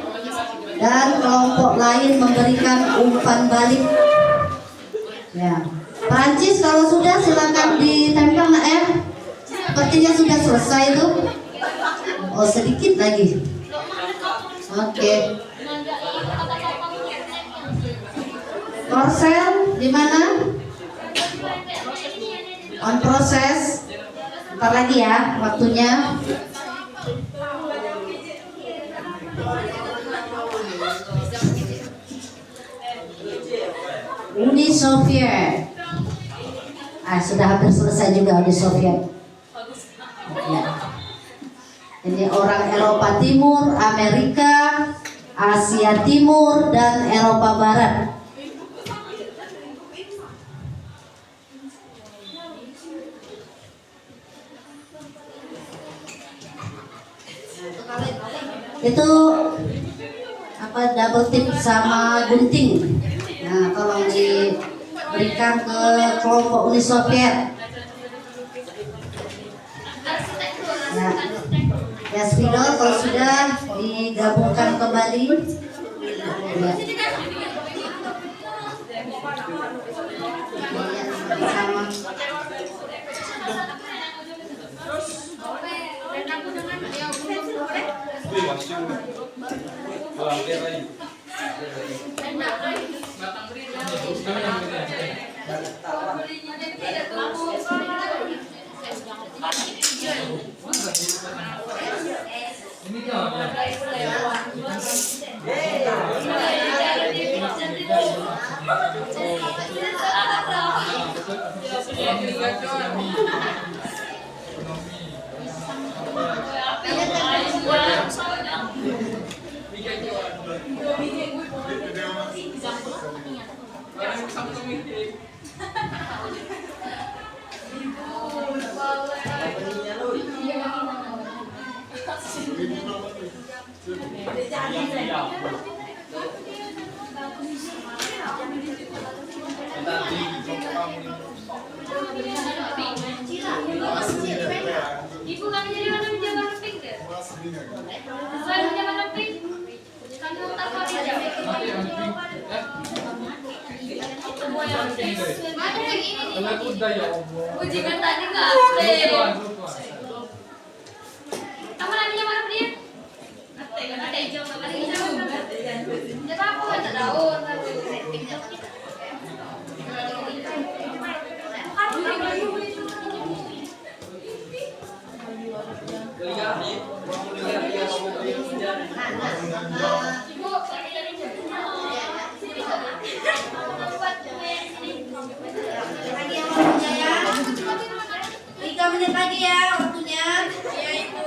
dan kelompok lain memberikan umpan balik. Ya. Perancis kalau sudah silakan ditempel nak ya. Sepertinya sudah selesai tuh. Oh sedikit lagi. Oke. Korsel di mana? On proses. Ntar lagi ya waktunya. Uni Soviet. Sudah hampir selesai juga Uni Soviet. Ya. Ini orang Eropa Timur, Amerika, Asia Timur, dan Eropa Barat. Itu apa double tip sama gunting. Nah, tolong diberikan ke kelompok Uni Soviet. Nah, ya spidol kalau sudah digabungkan kembali. Ya. Sama. Ibu kami jadi mana menjaga pink deh. Selain menjaga pink, kami mau tahu dia. Semua yang pink. Mana yang ini? Ujian tadi nggak ada. Kamu lagi mana dia? Ada hijau, ada hijau. Tidak apa, ada daun. Tiga menit lagi ya waktunya. Ya Ibu.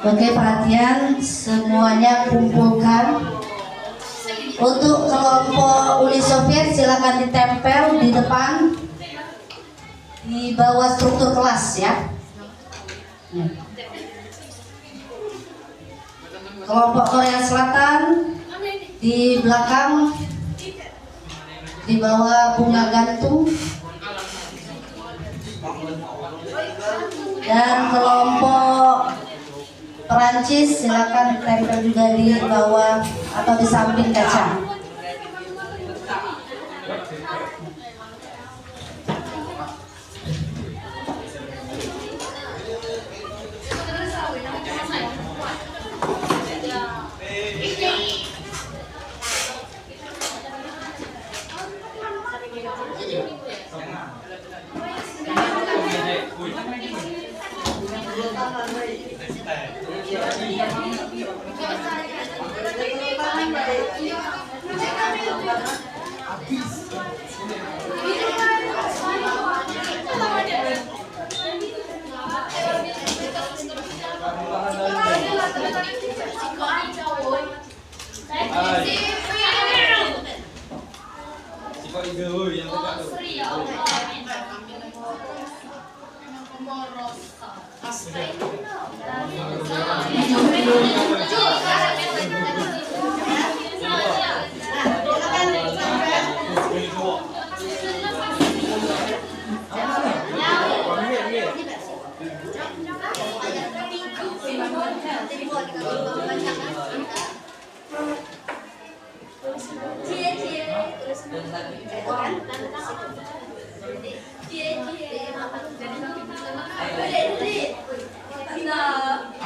Oke, perhatian semuanya kumpulkan. Untuk kelompok Uni Soviet silakan ditempel di depan di bawah struktur kelas ya. Kelompok Korea Selatan di belakang di bawah bunga gantung. Dan kelompok Perancis silakan ditempel juga di bawah atau di samping kaca.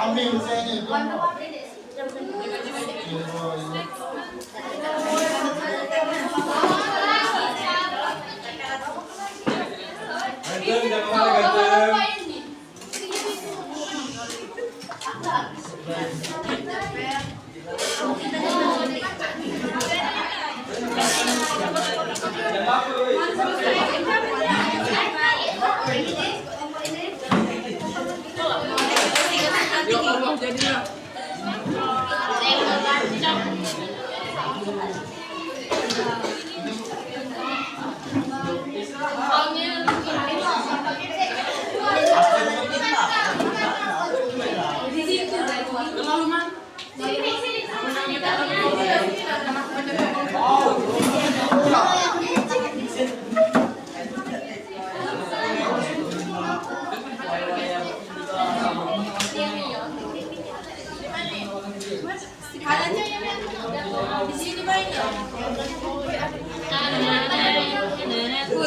Ambil saya ini.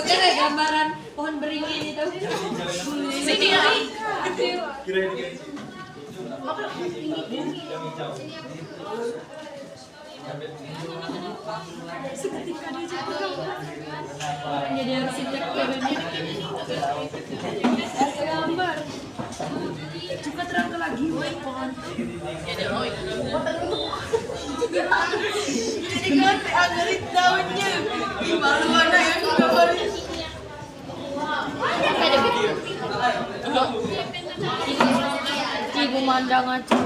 Kayak gambaran pohon beringin itu. Sini ya. Jadi arsitek gambar. Coba terangkan lagi pohon. Jadi kan ajarin daunnya. Gimana mana yang gambarin? Ibu mandang aja.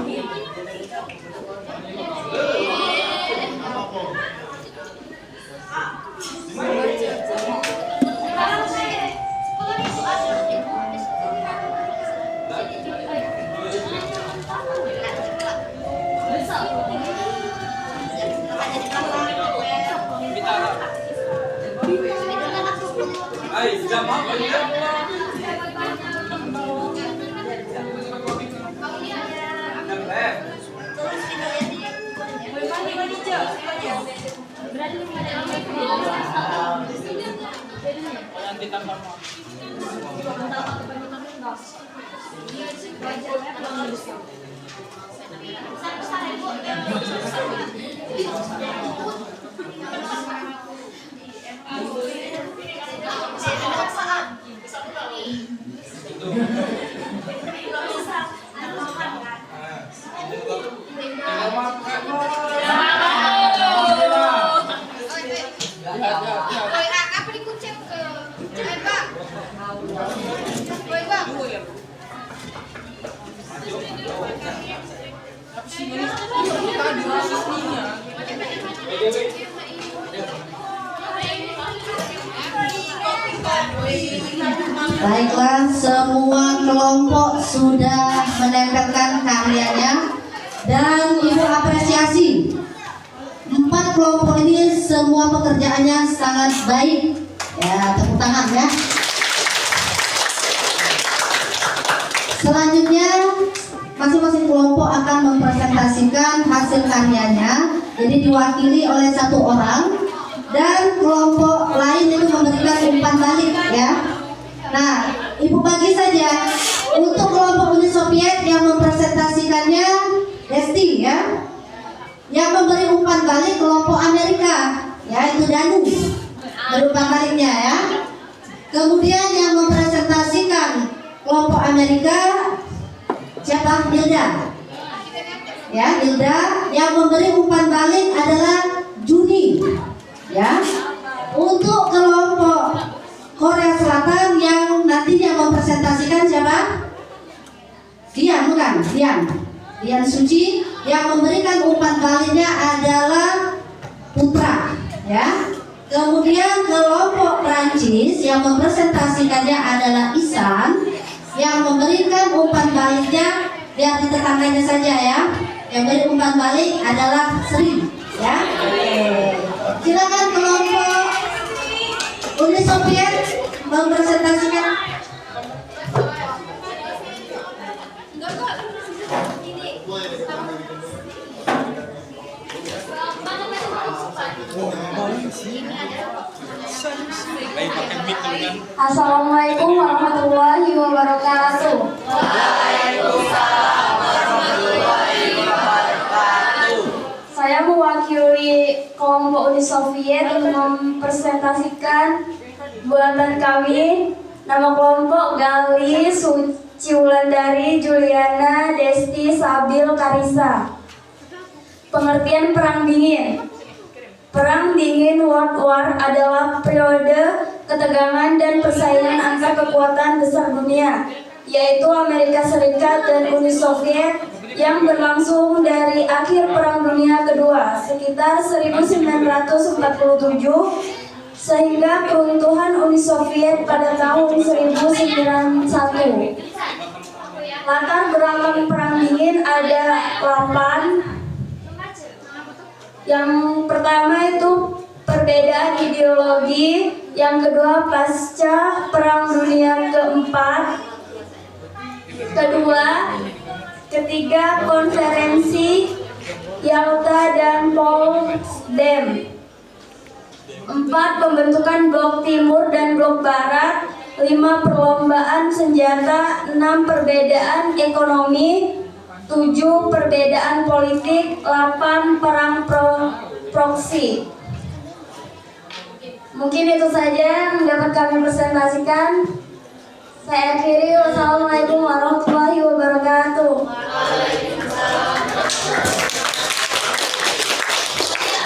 Apa dikucek ke Pak? Bang. Baiklah, semua kelompok sudah menempelkan karyanya dan Ibu apresiasi. 4 kelompok ini semua pekerjaannya sangat baik. Ya, tepuk tangan ya. Selanjutnya masing-masing kelompok akan mempresentasikan hasil karyanya. Jadi diwakili oleh 1 orang dan kelompok lain itu memberikan umpan balik ya. Nah, Ibu bagi saja untuk kelompok Uni Soviet yang mempresentasikannya Desti ya. Yang memberi umpan balik kelompok Amerika ya, itu Danu umpan baliknya ya. Kemudian yang mempresentasikan kelompok Amerika siapa? Hilda ya, Hilda. Yang memberi umpan balik adalah Juni ya. Untuk kelompok Korea Selatan yang nantinya mempresentasikan siapa? Dian, bukan? Dian Suci. Yang memberikan umpan baliknya adalah Putra ya. Kemudian kelompok Prancis yang mempresentasikannya adalah Isan. Yang memberikan umpan baliknya biar di tetangganya saja ya. Yang beri umpan balik adalah Sri ya. Silakan kelompok Uni Soviet mempresentasikan. Assalamualaikum warahmatullahi wabarakatuh. Saya mewakili kelompok Uni Soviet untuk mempresentasikan buatan kami. Nama kelompok Gali, Suci Wulandari, Juliana, Desti, Sabil, Karisa. Pengertian Perang Dingin. Perang Dingin World War adalah periode ketegangan dan persaingan antar kekuatan besar dunia, yaitu Amerika Serikat dan Uni Soviet, yang berlangsung dari akhir Perang Dunia Kedua sekitar 1947 sehingga keruntuhan Uni Soviet pada tahun 1991. Latar belakang Perang Dingin ada 8. Yang pertama itu perbedaan ideologi, yang kedua pasca Perang Dunia Keempat, ketiga konferensi Yalta dan Potsdam, 4 pembentukan blok timur dan blok barat, 5 perlombaan senjata, 6 perbedaan ekonomi, 7 perbedaan politik, 8 perang proksi. Mungkin itu saja yang dapat kami presentasikan. Saya akhiri. Wassalamualaikum warahmatullahi wabarakatuh.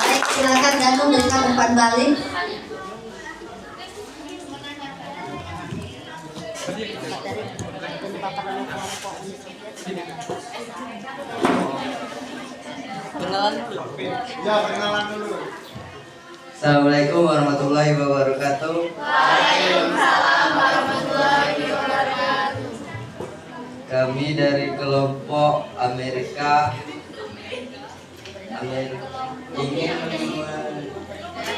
Baik, silakan Danung berikan umpan balik. Ya, perkenalan dulu. Assalamualaikum warahmatullahi wabarakatuh. Waalaikumsalam warahmatullahi wabarakatuh. Kami dari kelompok Amerika ingin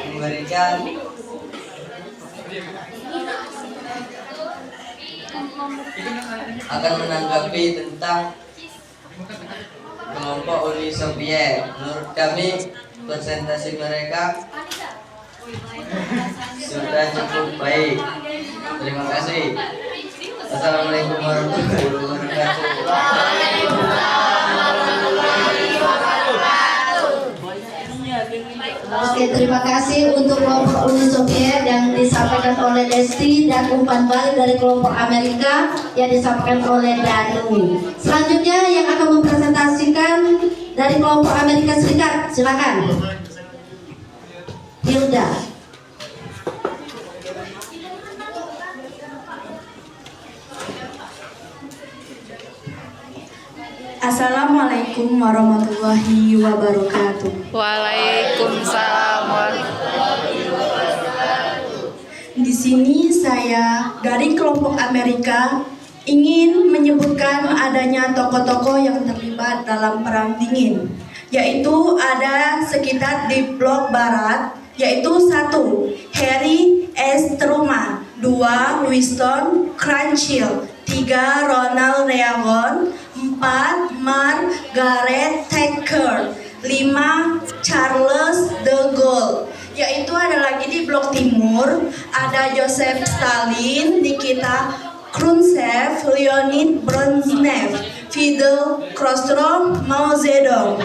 memberikan akan menanggapi tentang kelompok Uni Soviet. Menurut kami presentasi mereka sudah cukup baik. Terima kasih. Assalamualaikum warahmatullahi wabarakatuh. Oke, terima kasih untuk kelompok Uni Soviet yang disampaikan oleh Desti dan umpan balik dari kelompok Amerika yang disampaikan oleh Danu. Selanjutnya yang akan mempresentasikan dari kelompok Amerika Serikat, silakan. Hilda. Assalamualaikum warahmatullahi wabarakatuh. Waalaikumsalam warahmatullahi Di sini saya dari kelompok Amerika ingin menyebutkan adanya tokoh-tokoh yang terlibat dalam Perang Dingin, yaitu ada sekitar di blok barat, yaitu 1. Harry S. Truman, 2. Winston Churchill, 3. Ronald Reagan, 4. Margaret Thatcher, 5. Charles de Gaulle. Yaitu ada lagi di blok timur, ada Joseph Stalin, Nikita Khrushchev, Leonid Brezhnev, Fidel Castro, Mao Zedong.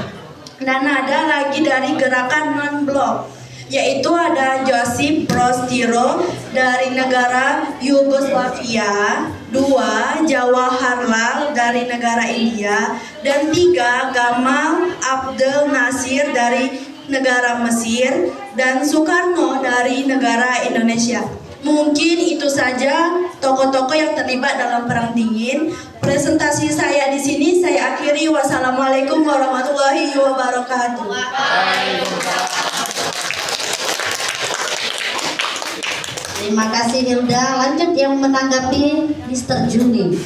Dan ada lagi dari gerakan non-blok, yaitu ada Josip Broz Tito dari negara Yugoslavia, 2. Jawaharlal dari negara India, dan 3. Gamal Abdel Nasir dari negara Mesir, dan Soekarno dari negara Indonesia. Mungkin itu saja tokoh-tokoh yang terlibat dalam Perang Dingin. Presentasi saya di sini saya akhiri. Wassalamualaikum warahmatullahi wabarakatuh. Terima kasih Hilda. Lanjut yang menanggapi Mr. Juni.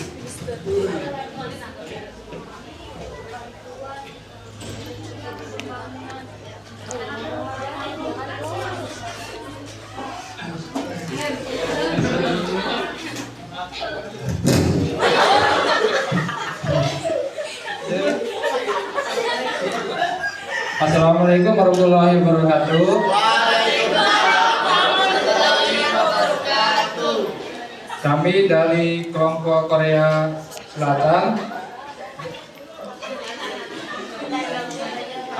Assalamualaikum warahmatullahi wabarakatuh. Kami dari kelompok Korea Selatan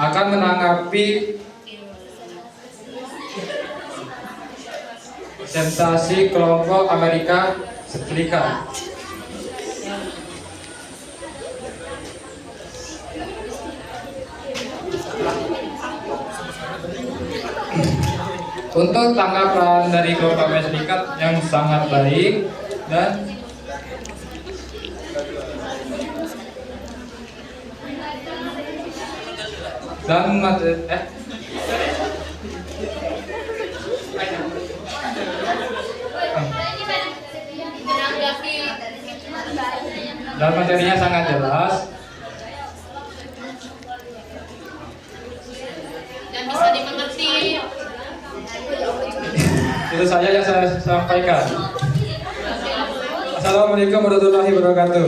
akan menanggapi presentasi kelompok Amerika Serikat. Untuk tanggapan dari kelompok Amerika Serikat yang sangat baik dan materinya sangat jelas dan bisa dimengerti. Itu saja yang saya sampaikan. Assalamualaikum warahmatullahi wabarakatuh.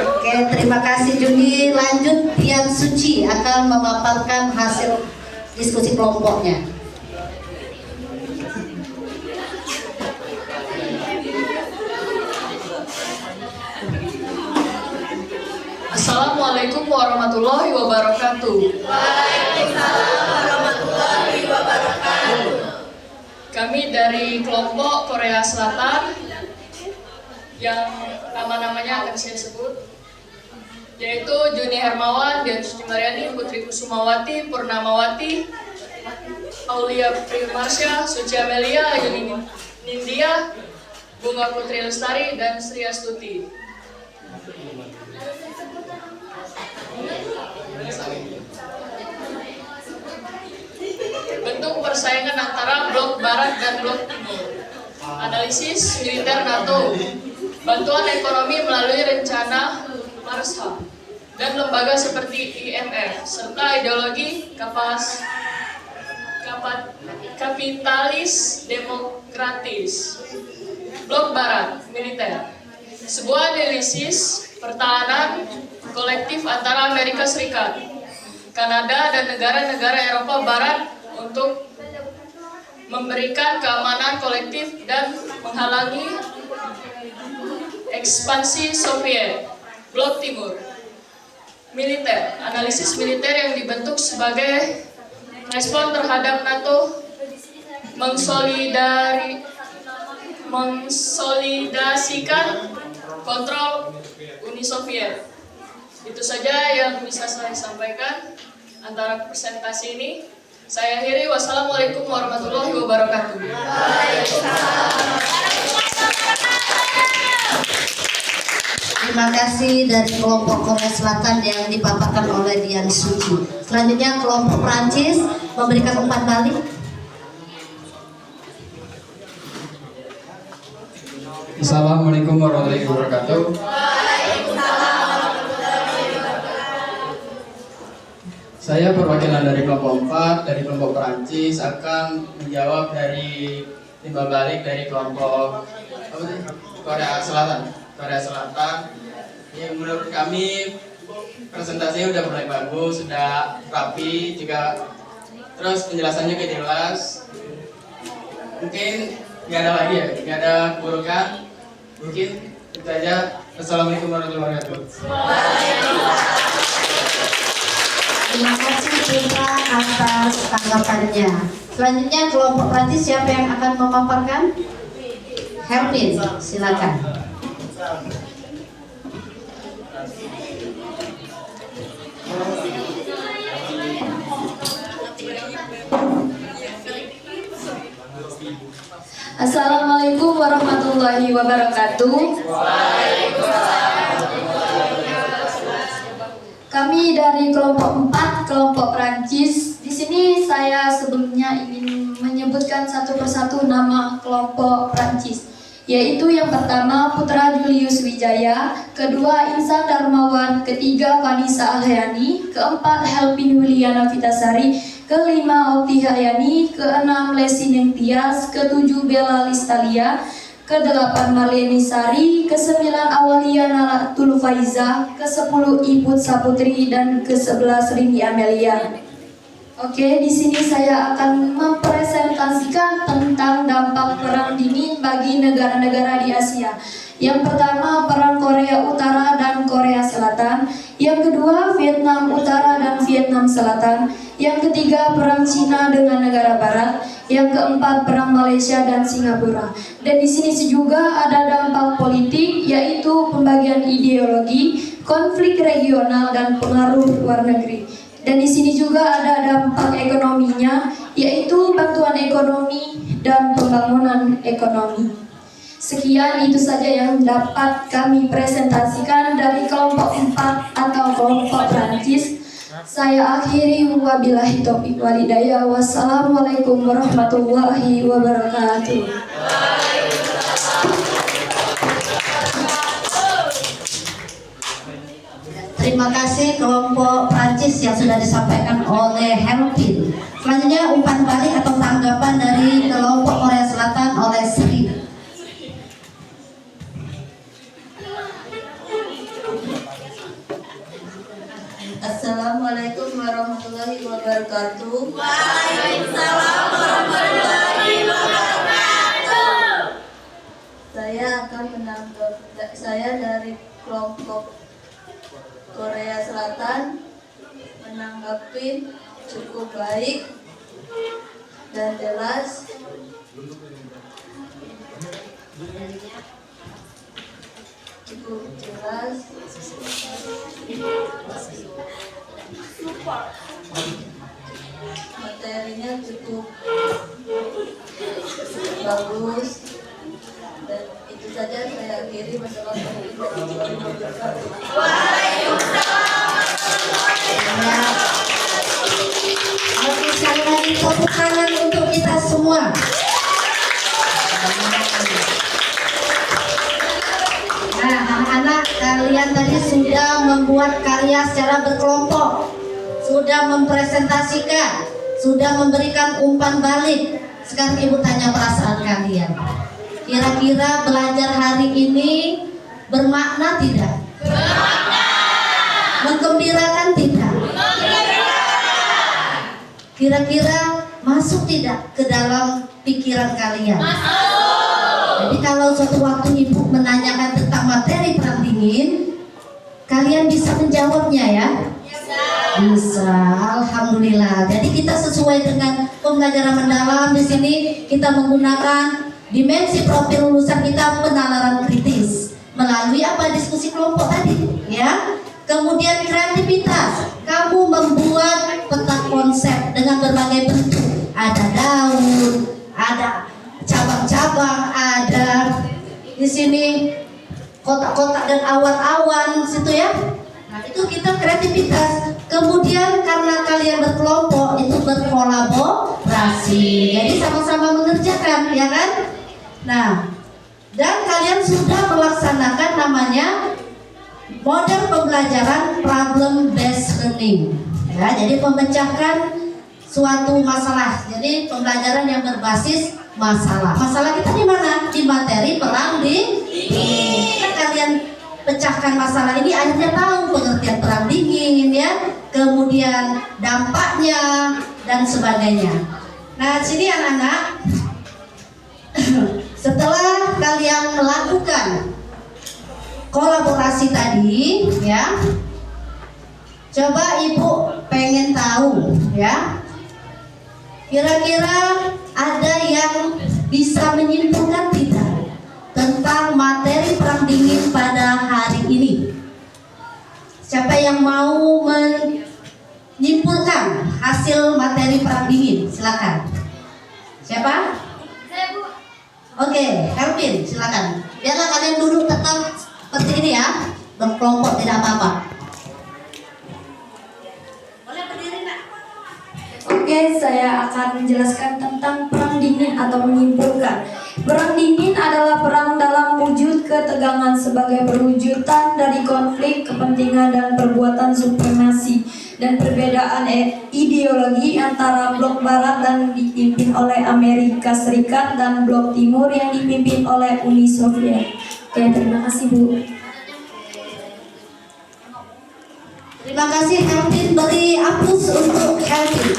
Oke, terima kasih Juni. Lanjut Tian Suci akan memaparkan hasil diskusi kelompoknya. Assalamualaikum warahmatullahi wabarakatuh. Waalaikumsalam warahmatullahi wabarakatuh. Kami dari kelompok Korea Selatan yang nama-namanya akan saya sebut, yaitu Juni Hermawan, Dian Suci Mariani, Putri Kusumawati, Purnamawati, Aulia Primarsya, Suci Amelia, Yuni Nindya, Bunga Putri Lestari, dan Sri Astuti. Bentuk persaingan antara blok barat dan blok timur. Analisis militer NATO, bantuan ekonomi melalui rencana Marshall dan lembaga seperti IMF, serta ideologi kapitalis demokratis. Blok barat militer, sebuah analisis pertahanan kolektif antara Amerika Serikat, Kanada, dan negara-negara Eropa Barat untuk memberikan keamanan kolektif dan menghalangi ekspansi Soviet. Blok Timur militer, analisis militer yang dibentuk sebagai respon terhadap NATO mensolidasikan kontrol Uni Soviet. Itu saja yang bisa saya sampaikan antara presentasi ini. Saya akhiri. Wassalamualaikum warahmatullahi wabarakatuh. Terima kasih dari kelompok Korea Selatan yang dipaparkan oleh Dian Suci. Selanjutnya kelompok Prancis memberikan umpan balik. Assalamualaikum warahmatullahi wabarakatuh. Saya perwakilan dari kelompok 4 dari kelompok Perancis akan menjawab dari timbal balik dari kelompok Korea Selatan. Ya, menurut kami presentasinya udah mulai bagus, sudah rapi juga, terus penjelasannya juga jelas. Mungkin nggak ada lagi ya, nggak ada keburukan. Mungkin itu aja. Assalamualaikum warahmatullahi wabarakatuh. Terima kasih Putra atas tanggapannya. Selanjutnya kelompok Prancis, siapa yang akan memaparkan? Hermin, silakan. Assalamualaikum warahmatullahi wabarakatuh. Kami dari kelompok 4, kelompok Prancis. Di sini saya sebelumnya ingin menyebutkan satu persatu nama kelompok Prancis, yaitu yang pertama Putra Julius Wijaya, kedua Insan Darmawan, ketiga Vanessa Alhayani, keempat Helpin Yuliana Vitasari, kelima Okti Hayani, keenam Lesi Nengtias, ketujuh Bella Listalia, ke-8 Marleni Sari, ke-9 Awaliana Tulufaiza, ke-10 Iput Saputri, dan ke-11 Rini Amelia. Oke, di sini saya akan mempresentasikan tentang dampak perang dingin bagi negara-negara di Asia. Yang pertama, perang Korea Utara dan Korea Selatan. Yang kedua, Vietnam Utara dan Vietnam Selatan. Yang ketiga, perang Cina dengan negara barat. Yang keempat, perang Malaysia dan Singapura. Dan di sini juga ada dampak politik, yaitu pembagian ideologi, konflik regional, dan pengaruh luar negeri. Dan di sini juga ada dampak ekonominya, yaitu bantuan ekonomi dan pembangunan ekonomi. Sekian itu saja yang dapat kami presentasikan dari kelompok 4 atau kelompok Prancis. Saya akhiri, wabillahi taufiq walhidayah. Wassalamualaikum warahmatullahi wabarakatuh. Terima kasih kelompok Prancis yang sudah disampaikan oleh Helpin. Selanjutnya umpan balik atau tanggapan dari kelompok Korea Selatan oleh Sri. Assalamualaikum warahmatullahi wabarakatuh. Waalaikumsalam warahmatullahi wabarakatuh. Saya akan menanggapi, saya dari kelompok Korea Selatan menanggapi cukup baik dan jelas. Cukup jelas. Materinya cukup bagus. Dan itu saja saya akhiri. Wassalamualaikum warahmatullahi wabarakatuh. Oke, sekali lagi tepuk tangan untuk kita semua. Nah, anak-anak, kalian tadi sudah membuat karya secara berkelompok, sudah mempresentasikan, sudah memberikan umpan balik. Sekarang Ibu tanya perasaan kalian. Kira-kira belajar hari ini bermakna tidak? Bermakna. Menggembirakan tidak? Menggembirakan. Kira-kira masuk tidak ke dalam pikiran kalian? Masuk. Jadi kalau suatu waktu Ibu menanyakan tentang materi perang dingin, kalian bisa menjawabnya ya? Bisa, alhamdulillah. Jadi kita sesuai dengan pembelajaran mendalam di sini, kita menggunakan dimensi profil lulusan kita penalaran kritis melalui apa diskusi kelompok tadi, ya. Kemudian kreativitas, kamu membuat peta konsep dengan berbagai bentuk. Ada daun, ada cabang-cabang, ada di sini kotak-kotak dan awan-awan situ ya. Nah, itu kita kreativitas. Kemudian karena kalian berkelompok itu berkolaborasi. Jadi sama-sama mengerjakan, ya kan? Nah, dan kalian sudah melaksanakan namanya model pembelajaran problem based learning. Ya, jadi memecahkan suatu masalah. Jadi pembelajaran yang berbasis masalah. Masalah kita di mana? Di materi perang dingin. Kan kalian pecahkan masalah ini akhirnya tahu pengertian perang dingin ya, kemudian dampaknya dan sebagainya. Nah, sini anak-anak, setelah kalian melakukan kolaborasi tadi ya, coba Ibu pengen tahu ya, kira-kira ada yang bisa menyimpulkan tidak tentang materi perang dingin pada hari ini? Siapa yang mau menyimpulkan hasil materi perang dingin? Silakan. Siapa? Saya, Bu. Oke, Helpin, silakan. Biarlah kalian duduk tetap seperti ini ya, berkelompok, tidak apa-apa. Boleh berdiri, Nak. Oke, saya saya akan menjelaskan tentang Perang Dingin atau menyimpulkan. Perang Dingin adalah perang dalam wujud ketegangan sebagai perwujudan dari konflik kepentingan dan perbuatan supremasi dan perbedaan ideologi antara blok barat dan dipimpin oleh Amerika Serikat dan blok timur yang dipimpin oleh Uni Soviet. Oke, terima kasih Bu. Terima kasih Helvin, beri aplaus untuk Helvin.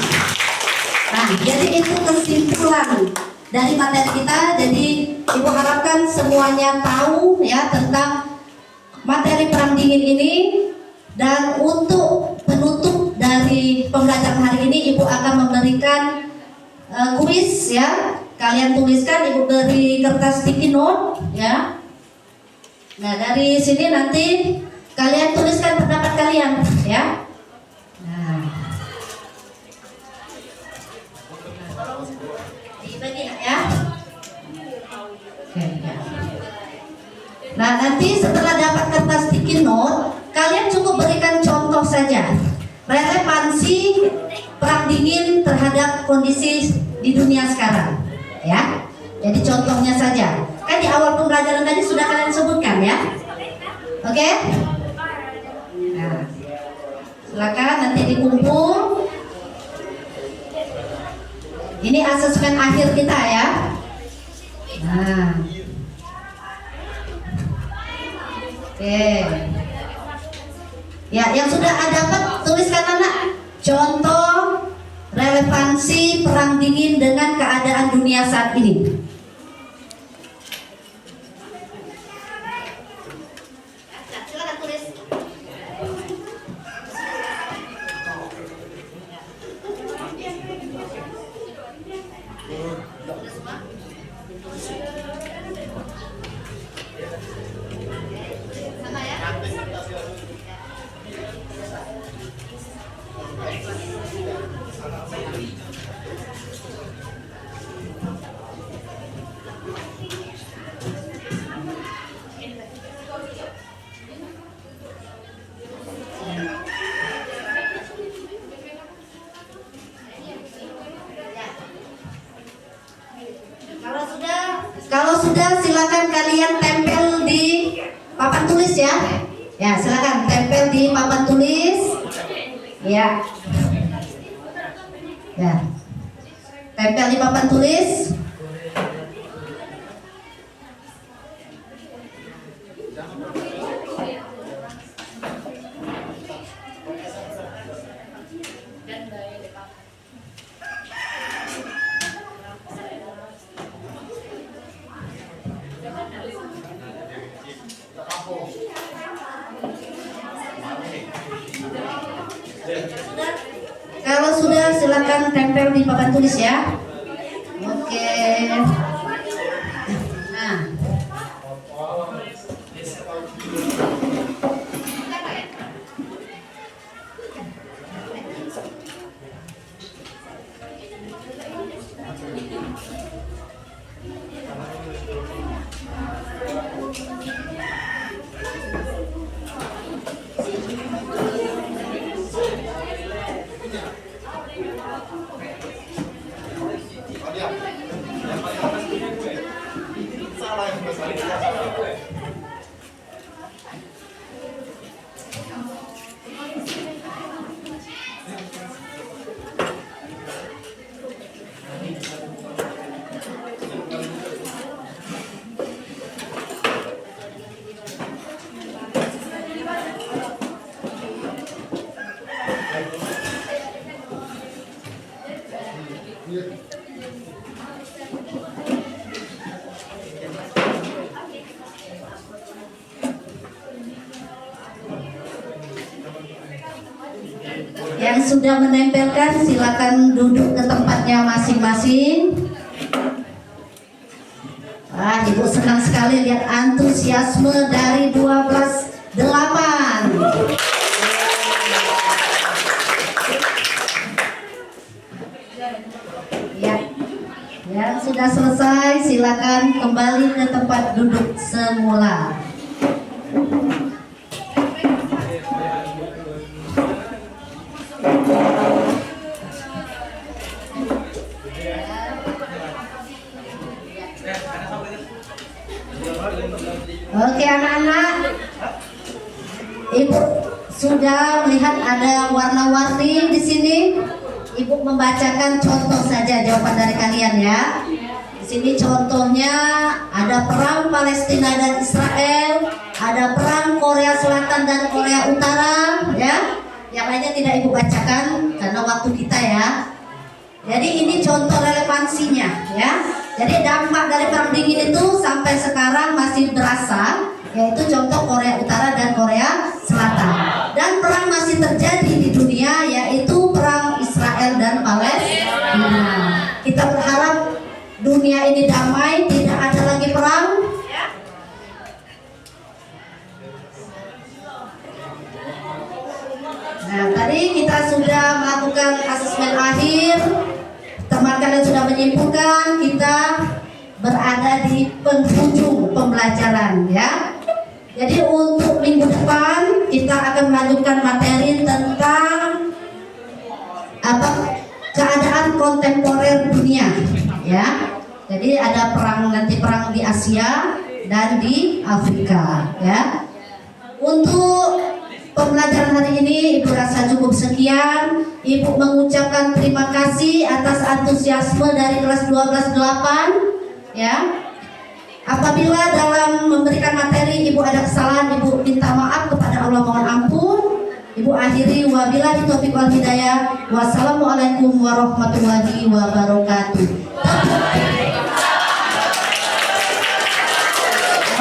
Nah, jadi itu kesimpulan dari materi kita. Jadi Ibu harapkan semuanya tahu ya tentang materi Perang Dingin ini. Dan untuk penutup dari pembelajaran hari ini, Ibu akan memberikan kuis ya. Kalian tuliskan, Ibu beri kertas sticky note ya. Nah, dari sini nanti kalian tuliskan pendapat kalian ya. Nah, dibagi ya. Oke, ya. Nah, nanti setelah dapat kertas sticky note, kalian cukup berikan contoh saja relevansi Perang Dingin terhadap kondisi di dunia sekarang ya. Jadi contohnya saja. Kan di awal pembelajaran tadi sudah kalian sebutkan ya. Oke? Nah, silakan nanti dikumpul. Ini asesmen akhir kita ya. Nah, oke. Ya, yang sudah dapat tuliskan anak. Contoh relevansi Perang Dingin dengan keadaan dunia saat ini. Silakan tulis. Sama ya. Kalau sudah silakan kalian tempel di papan tulis ya. Ya, silakan tempel di papan tulis. Ya. Ya. Tempel di papan tulis. Kalau sudah silakan tempel di papan tulis ya. Oke. Nah. Yang sudah menempelkan silakan duduk ke tempatnya masing-masing. Wah, Ibu senang sekali lihat antusiasme dari 12-8. Ya. Yang sudah selesai silakan kembali ke tempat duduk semula. Oke anak-anak, Ibu sudah melihat ada warna-warni di sini. Ibu membacakan contoh saja jawaban dari kalian ya. Di sini contohnya ada perang Palestina dan Israel, ada perang Korea Selatan dan Korea Utara, ya. Yang lainnya tidak Ibu bacakan karena waktu kita ya. Jadi ini contoh relevansinya ya. Jadi dampak dari perang dingin itu sampai sekarang masih berasa, yaitu contoh Korea Utara dan Korea Selatan. Dan perang masih terjadi di dunia, yaitu perang Israel dan Palestina. Kita berharap dunia ini damai, tidak ada lagi perang. Nah, tadi kita sudah melakukan asesmen akhir. Teman kalian sudah menyimpulkan kita berada di penghujung pembelajaran ya. Jadi untuk minggu depan kita akan melanjutkan materi tentang keadaan kontemporer dunia ya. Jadi ada nanti perang di Asia dan di Afrika ya. Untuk pembelajaran hari ini Ibu rasa cukup sekian. Ibu mengucapkan terima kasih atas antusiasme dari kelas 12-8 ya. Apabila dalam memberikan materi Ibu ada kesalahan, Ibu minta maaf kepada Allah, mohon ampun. Ibu akhiri wabillahi taufiq wal hidayah. Wassalamualaikum warahmatullahi wabarakatuh.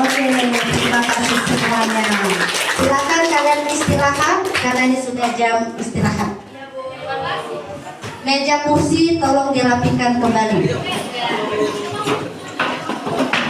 Oke, terima kasih semuanya. Silakan kalian istirahat karena ini sudah jam istirahat. Meja kursi tolong dirapikan kembali.